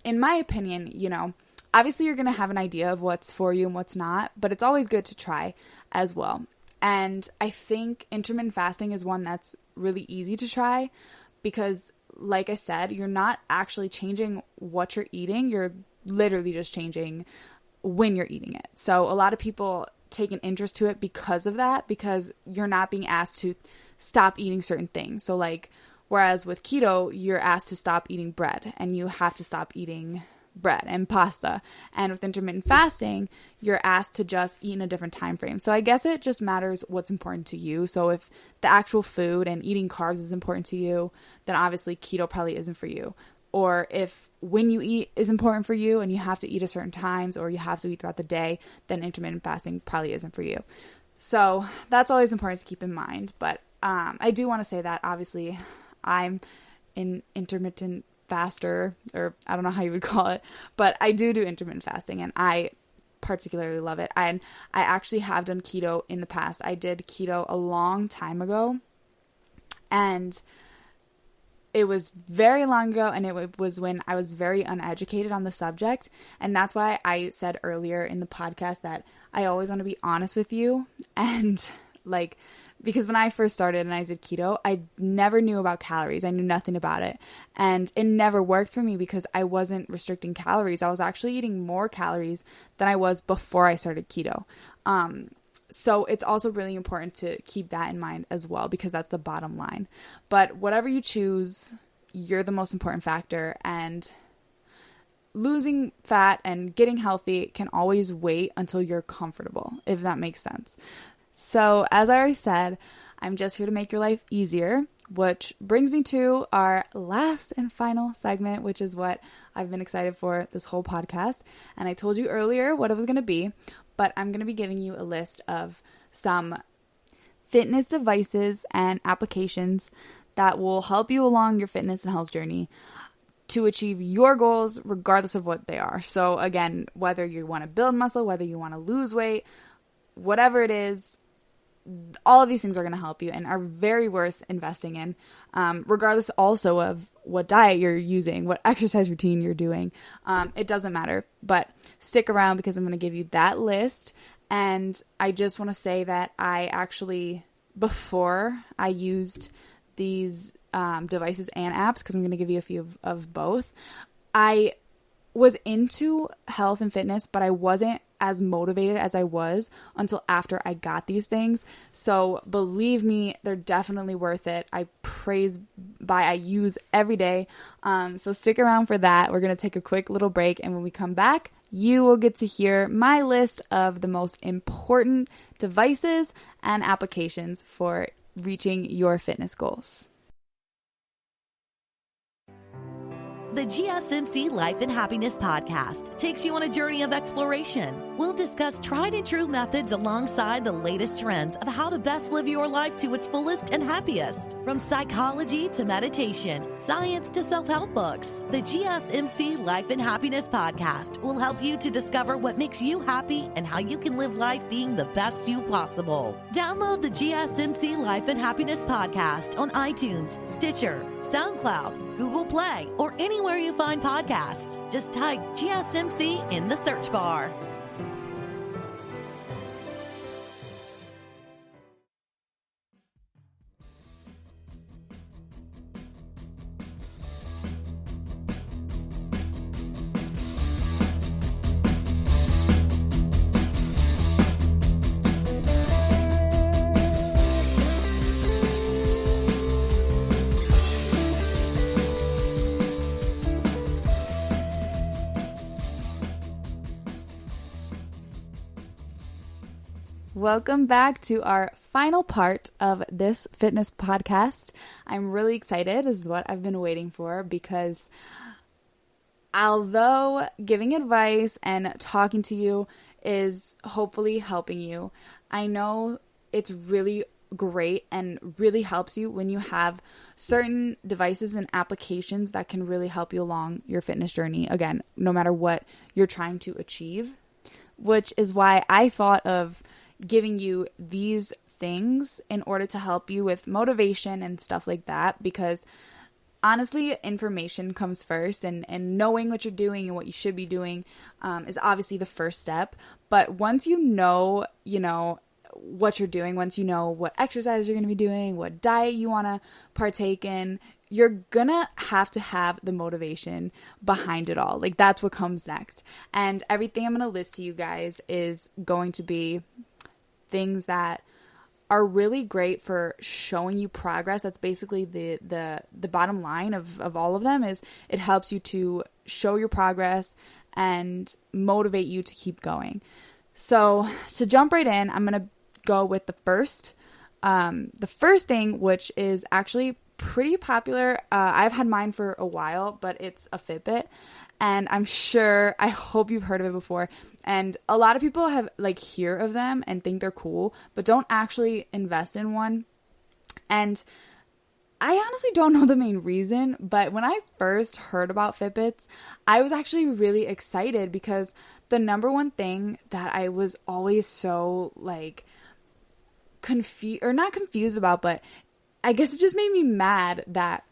in my opinion, obviously you're going to have an idea of what's for you and what's not, but it's always good to try as well. And I think intermittent fasting is one that's really easy to try because, like I said, you're not actually changing what you're eating. You're literally just changing when you're eating it. So a lot of people take an interest to it because of that, because you're not being asked to stop eating certain things. So like, whereas with keto, you're asked to stop eating bread and you have to stop eating bread and pasta. And with intermittent fasting, you're asked to just eat in a different time frame. So I guess it just matters what's important to you. So if the actual food and eating carbs is important to you, then obviously keto probably isn't for you. Or if when you eat is important for you and you have to eat at certain times, or you have to eat throughout the day, then intermittent fasting probably isn't for you. So that's always important to keep in mind. But I do want to say that obviously I'm an intermittent faster, or I don't know how you would call it, but I do intermittent fasting and I particularly love it. And I actually have done keto in the past. I did keto a long time ago, and it was very long ago, and it was when I was very uneducated on the subject. And that's why I said earlier in the podcast that I always want to be honest with you. And like, because when I first started and I did keto, I never knew about calories. I knew nothing about it. And it never worked for me because I wasn't restricting calories. I was actually eating more calories than I was before I started keto. So it's also really important to keep that in mind as well, because that's the bottom line. But whatever you choose, you're the most important factor, and losing fat and getting healthy can always wait until you're comfortable, if that makes sense. So as I already said, I'm just here to make your life easier, which brings me to our last and final segment, which is what I've been excited for this whole podcast. And I told you earlier what it was going to be, but I'm going to be giving you a list of some fitness devices and applications that will help you along your fitness and health journey to achieve your goals, regardless of what they are. So again, whether you want to build muscle, whether you want to lose weight, whatever it is, all of these things are going to help you and are very worth investing in, regardless also of what diet you're using, what exercise routine you're doing. It doesn't matter, but stick around because I'm going to give you that list. And I just want to say that I actually, before I used these devices and apps, because I'm going to give you a few of both, I was into health and fitness, but I wasn't as motivated as I was until after I got these things. So believe me, they're definitely worth it. I use every day. So stick around for that. We're going to take a quick little break. And when we come back, you will get to hear my list of the most important devices and applications for reaching your fitness goals. The GSMC Life and Happiness podcast takes you on a journey of exploration. We'll discuss tried and true methods alongside the latest trends of how to best live your life to its fullest and happiest. From psychology to meditation, science to self-help books, the GSMC Life and Happiness podcast will help you to discover what makes you happy and how you can live life being the best you possible. Download the GSMC Life and Happiness podcast on iTunes, Stitcher, SoundCloud, Google Play, or anywhere you find podcasts. Just type GSMC in the search bar. Welcome back to our final part of this fitness podcast. I'm really excited. This is what I've been waiting for because although giving advice and talking to you is hopefully helping you, I know it's really great and really helps you when you have certain devices and applications that can really help you along your fitness journey. Again, no matter what you're trying to achieve, which is why I thought of giving you these things in order to help you with motivation and stuff like that, because honestly, information comes first, and knowing what you're doing and what you should be doing is obviously the first step. But once you know what you're doing, once you know what exercise you're going to be doing, what diet you want to partake in, you're gonna have to have the motivation behind it all. Like, that's what comes next. And everything I'm gonna list to you guys is going to be things that are really great for showing you progress. That's basically the bottom line of all of them, is it helps you to show your progress and motivate you to keep going. So to jump right in, I'm going to go with the first thing, which is actually pretty popular. I've had mine for a while, but it's a Fitbit. And I hope you've heard of it before. And a lot of people have hear of them and think they're cool, but don't actually invest in one. And I honestly don't know the main reason, but when I first heard about Fitbits, I was actually really excited because the number one thing that I was always so not confused about, but I guess it just made me mad that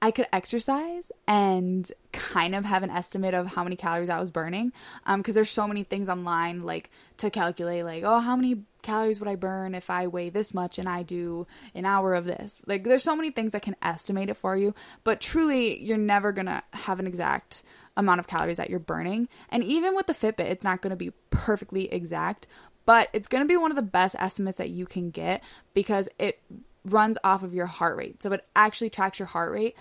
I could exercise and kind of have an estimate of how many calories I was burning. Because there's so many things online to calculate, how many calories would I burn if I weigh this much and I do an hour of this. There's so many things that can estimate it for you, but truly you're never going to have an exact amount of calories that you're burning. And even with the Fitbit, it's not going to be perfectly exact, but it's going to be one of the best estimates that you can get because it runs off of your heart rate. So it actually tracks your heart rate,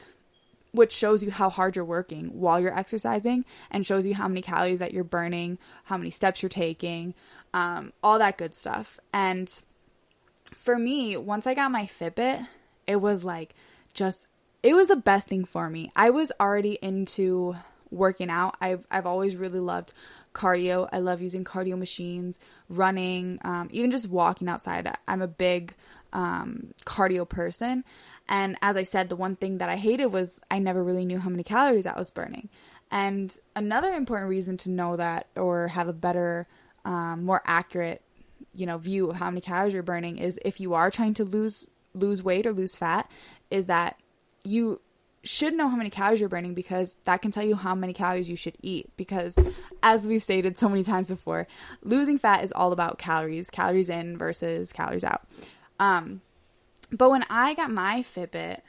which shows you how hard you're working while you're exercising and shows you how many calories that you're burning, how many steps you're taking, all that good stuff. And for me, once I got my Fitbit, it was it was the best thing for me. I was already into working out. I've always really loved cardio. I love using cardio machines, running, even just walking outside. I'm a big cardio person. And as I said, the one thing that I hated was I never really knew how many calories I was burning. And another important reason to know that, or have a better, more accurate, view of how many calories you're burning, is if you are trying to lose weight or lose fat, is that you should know how many calories you're burning, because that can tell you how many calories you should eat. Because as we've stated so many times before, losing fat is all about calories in versus calories out. But when I got my Fitbit,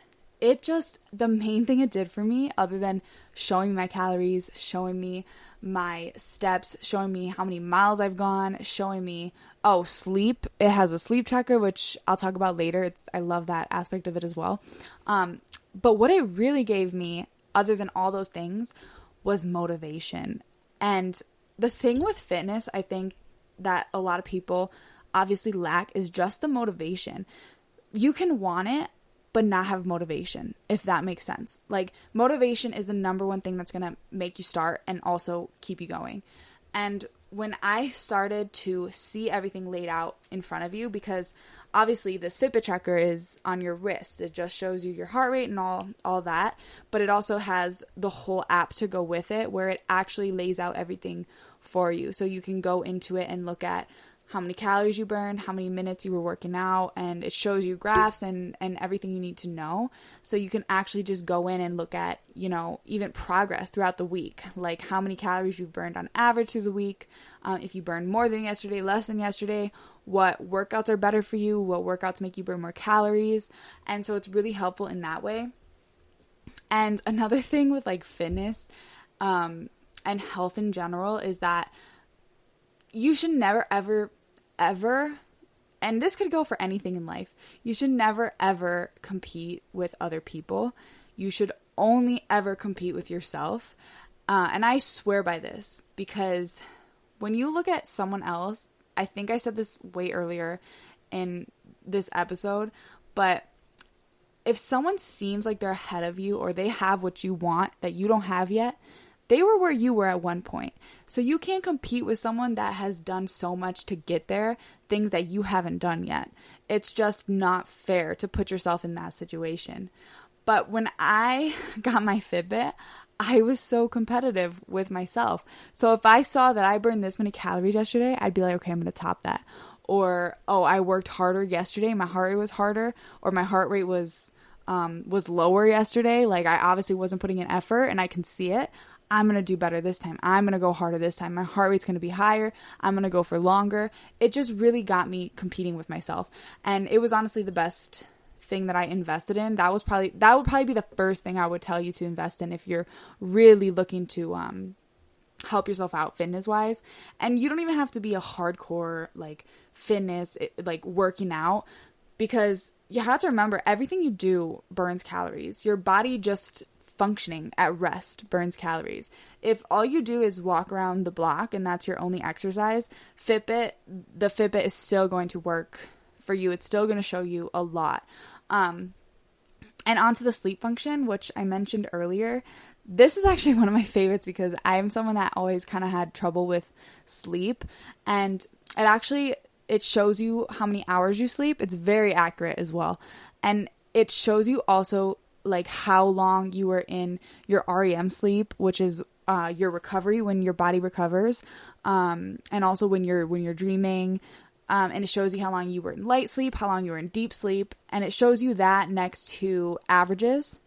the main thing it did for me, other than showing me my calories, showing me my steps, showing me how many miles I've gone, showing me, sleep. It has a sleep tracker, which I'll talk about later. I love that aspect of it as well. But what it really gave me, other than all those things, was motivation. And the thing with fitness, I think that a lot of people obviously lack, is just the motivation. You can want it, but not have motivation, if that makes sense. Like, motivation is the number one thing that's going to make you start and also keep you going. And when I started to see everything laid out in front of you, because obviously this Fitbit tracker is on your wrist. It just shows you your heart rate and all that, but it also has the whole app to go with it, where it actually lays out everything for you. So you can go into it and look at how many calories you burned, how many minutes you were working out, and it shows you graphs and everything you need to know. So you can actually just go in and look at, even progress throughout the week, like how many calories you've burned on average through the week, if you burned more than yesterday, less than yesterday, what workouts are better for you, what workouts make you burn more calories. And so it's really helpful in that way. And another thing with like fitness and health in general is that you should never, ever, and this could go for anything in life, you should never, ever compete with other people. You should only ever compete with yourself. And I swear by this, because when you look at someone else, I think I said this way earlier in this episode, but if someone seems like they're ahead of you, or they have what you want that you don't have yet, they were where you were at one point. So you can't compete with someone that has done so much to get there, things that you haven't done yet. It's just not fair to put yourself in that situation. But when I got my Fitbit, I was so competitive with myself. So if I saw that I burned this many calories yesterday, I'd be like, okay, I'm going to top that. Or, I worked harder yesterday, my heart rate was harder, or my heart rate was lower yesterday. Like, I obviously wasn't putting in effort and I can see it. I'm going to do better this time. I'm going to go harder this time. My heart rate's going to be higher. I'm going to go for longer. It just really got me competing with myself. And it was honestly the best thing that I invested in. That would probably be the first thing I would tell you to invest in if you're really looking to help yourself out fitness wise. And you don't even have to be a hardcore like fitness, like working out, because you have to remember everything you do burns calories. Your body just functioning at rest burns calories. If all you do is walk around the block and that's your only exercise, the Fitbit is still going to work for you. It's still going to show you a lot. And onto the sleep function, which I mentioned earlier. This is actually one of my favorites because I am someone that always kind of had trouble with sleep, and it shows you how many hours you sleep. It's very accurate as well. And it shows you also like how long you were in your REM sleep, which is your recovery, when your body recovers, and also when you're dreaming, and it shows you how long you were in light sleep, how long you were in deep sleep, and it shows you that next to averages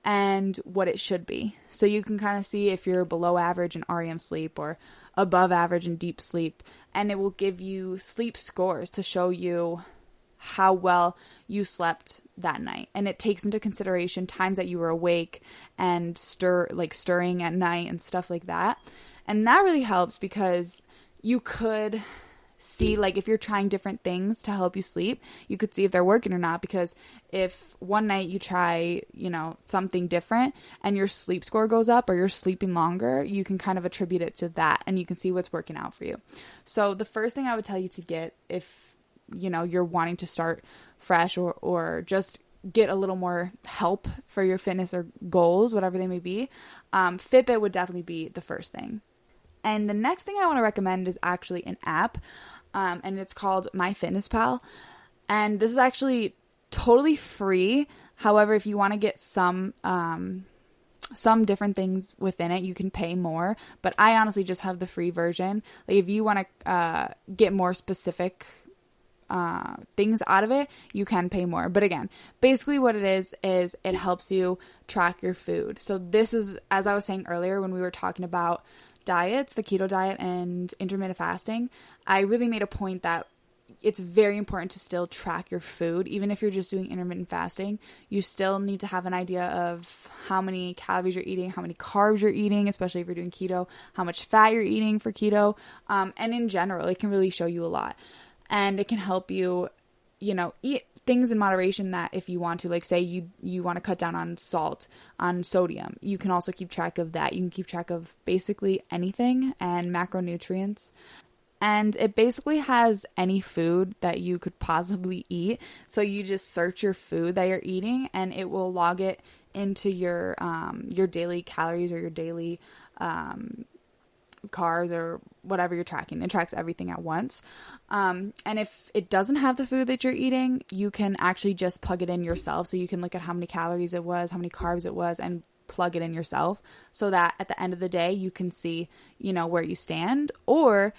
and what it should be. So you can kind of see if you're below average in REM sleep or above average in deep sleep, and it will give you sleep scores to show you how well you slept that night. And it takes into consideration times that you were awake and stirring at night and stuff like that. And that really helps because you could see, like, if you're trying different things to help you sleep, you could see if they're working or not. Because if one night you try, something different and your sleep score goes up or you're sleeping longer, you can kind of attribute it to that and you can see what's working out for you. So the first thing I would tell you to get, if you're wanting to start fresh or just get a little more help for your fitness or goals, whatever they may be, Fitbit would definitely be the first thing. And the next thing I want to recommend is actually an app, and it's called MyFitnessPal. And this is actually totally free. However, if you want to get some different things within it, you can pay more. But I honestly just have the free version. Like, if you want to get more specific things out of it, you can pay more. But again, basically what it is it helps you track your food. So this is, as I was saying earlier when we were talking about diets, the keto diet and intermittent fasting, I really made a point that it's very important to still track your food. Even if you're just doing intermittent fasting, you still need to have an idea of how many calories you're eating, how many carbs you're eating, especially if you're doing keto, how much fat you're eating for keto. And in general, it can really show you a lot. And it can help you, eat things in moderation that if you want to, like say you want to cut down on salt, on sodium, you can also keep track of that. You can keep track of basically anything and macronutrients. And it basically has any food that you could possibly eat. So you just search your food that you're eating and it will log it into your daily calories or your daily carbs or whatever you're tracking. It tracks everything at once. And if it doesn't have the food that you're eating, you can actually just plug it in yourself. So you can look at how many calories it was, how many carbs it was, and plug it in yourself so that at the end of the day, you can see, where you stand. Or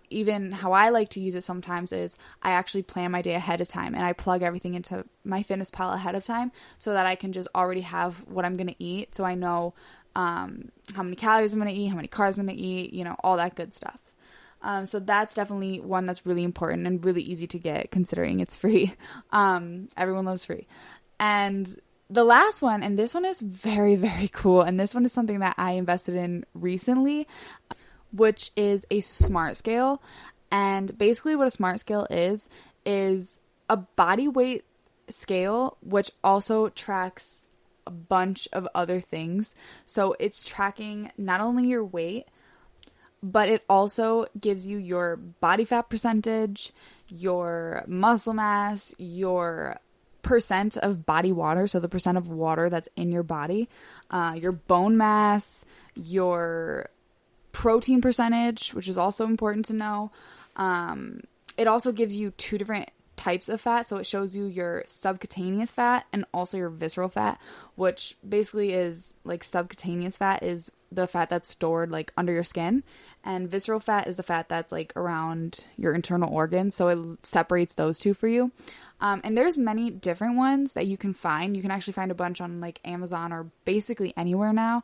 even how I like to use it sometimes is I actually plan my day ahead of time and I plug everything into my FitnessPal ahead of time so that I can just already have what I'm going to eat. So I know how many calories I'm going to eat, how many carbs I'm going to eat, all that good stuff. So that's definitely one that's really important and really easy to get considering it's free. Everyone loves free. And the last one, and this one is very, very cool. And this one is something that I invested in recently, which is a smart scale. And basically what a smart scale is a body weight scale, which also tracks a bunch of other things. So it's tracking not only your weight, but it also gives you your body fat percentage, your muscle mass, your percent of body water, so the percent of water that's in your body, your bone mass, your protein percentage, which is also important to know. It also gives you two different types of fat, so it shows you your subcutaneous fat and also your visceral fat, which basically is like subcutaneous fat is the fat that's stored like under your skin, and visceral fat is the fat that's like around your internal organs, so it separates those two for you. And there's many different ones that you can find. You can actually find a bunch on like Amazon or basically anywhere now.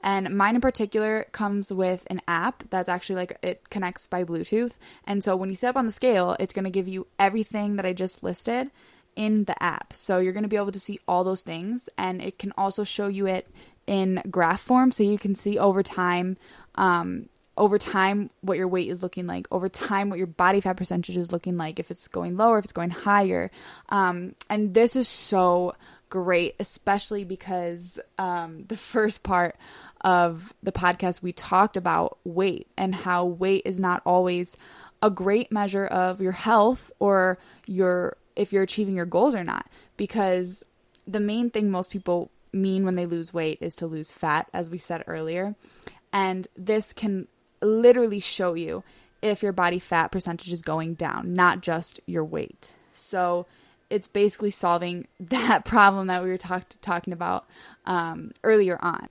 And mine in particular comes with an app that's actually like it connects by Bluetooth. And so when you step on the scale, it's going to give you everything that I just listed in the app. So you're going to be able to see all those things, and it can also show you it in graph form. So you can see over time what your weight is looking like, over time what your body fat percentage is looking like, if it's going lower, if it's going higher. And this is so great, especially because the first part of the podcast we talked about weight and how weight is not always a great measure of your health or if you're achieving your goals or not, because the main thing most people mean when they lose weight is to lose fat, as we said earlier. And this can literally show you if your body fat percentage is going down, not just your weight. So it's basically solving that problem that we were talking about earlier on.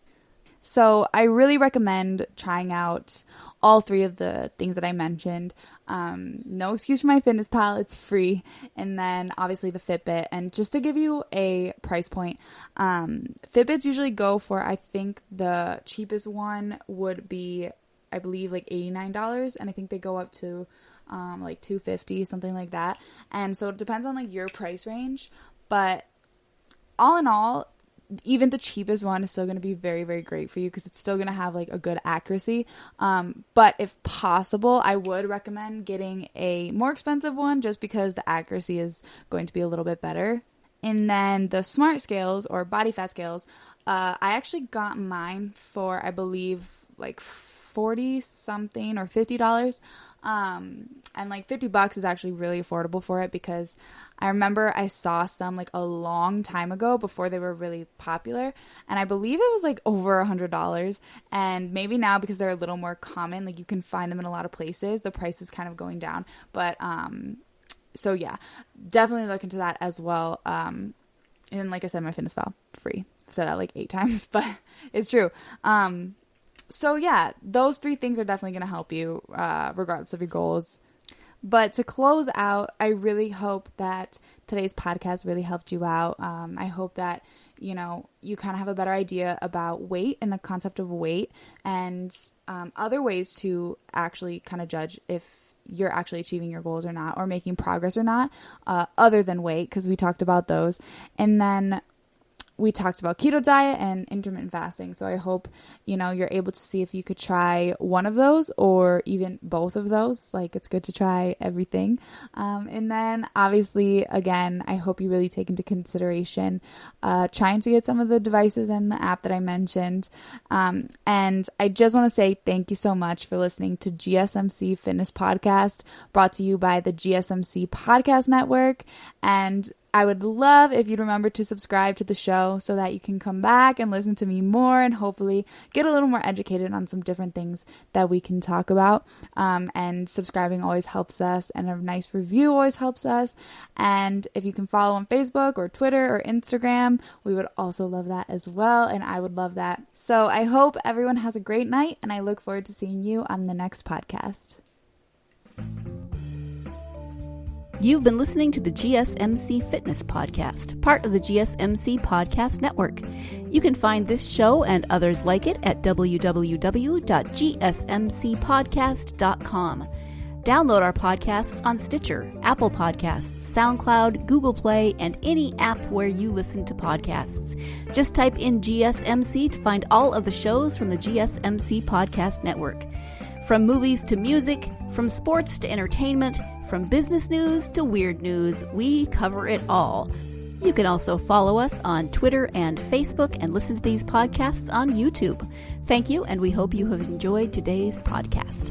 So I really recommend trying out all three of the things that I mentioned. No excuse for my FitnessPal, it's free. And then obviously the Fitbit. And just to give you a price point, Fitbits usually go for, I think the cheapest one would be, I believe, like $89. And I think they go up to like $250, something like that. And so it depends on like your price range. But all in all, even the cheapest one is still going to be very, very great for you because it's still going to have like a good accuracy. But if possible, I would recommend getting a more expensive one just because the accuracy is going to be a little bit better. And then the smart scales or body fat scales, I actually got mine for, I believe, like $40 something or $50. And like $50 is actually really affordable for it because I remember I saw some like a long time ago before they were really popular, and I believe it was like over $100. And maybe now because they're a little more common, like you can find them in a lot of places, the price is kind of going down. But so yeah, definitely look into that as well. And then like I said, my FitnessPal free. I've said that like 8 times, but it's true. So yeah, those 3 things are definitely going to help you regardless of your goals. But to close out, I really hope that today's podcast really helped you out. I hope that, you kind of have a better idea about weight and the concept of weight and other ways to actually kind of judge if you're actually achieving your goals or not, or making progress or not, other than weight, because we talked about those. And then we talked about keto diet and intermittent fasting. So I hope, you're able to see if you could try one of those or even both of those. Like, it's good to try everything. And then obviously, again, I hope you really take into consideration trying to get some of the devices and the app that I mentioned. And I just want to say thank you so much for listening to GSMC Fitness Podcast, brought to you by the GSMC Podcast Network. And I would love if you'd remember to subscribe to the show so that you can come back and listen to me more and hopefully get a little more educated on some different things that we can talk about. And subscribing always helps us, and a nice review always helps us. And if you can follow on Facebook or Twitter or Instagram, we would also love that as well. And I would love that. So I hope everyone has a great night, and I look forward to seeing you on the next podcast. You've been listening to the GSMC Fitness Podcast, part of the GSMC Podcast Network. You can find this show and others like it at www.gsmcpodcast.com. Download our podcasts on Stitcher, Apple Podcasts, SoundCloud, Google Play, and any app where you listen to podcasts. Just type in GSMC to find all of the shows from the GSMC Podcast Network. From movies to music, from sports to entertainment, from business news to weird news, we cover it all. You can also follow us on Twitter and Facebook and listen to these podcasts on YouTube. Thank you, and we hope you have enjoyed today's podcast.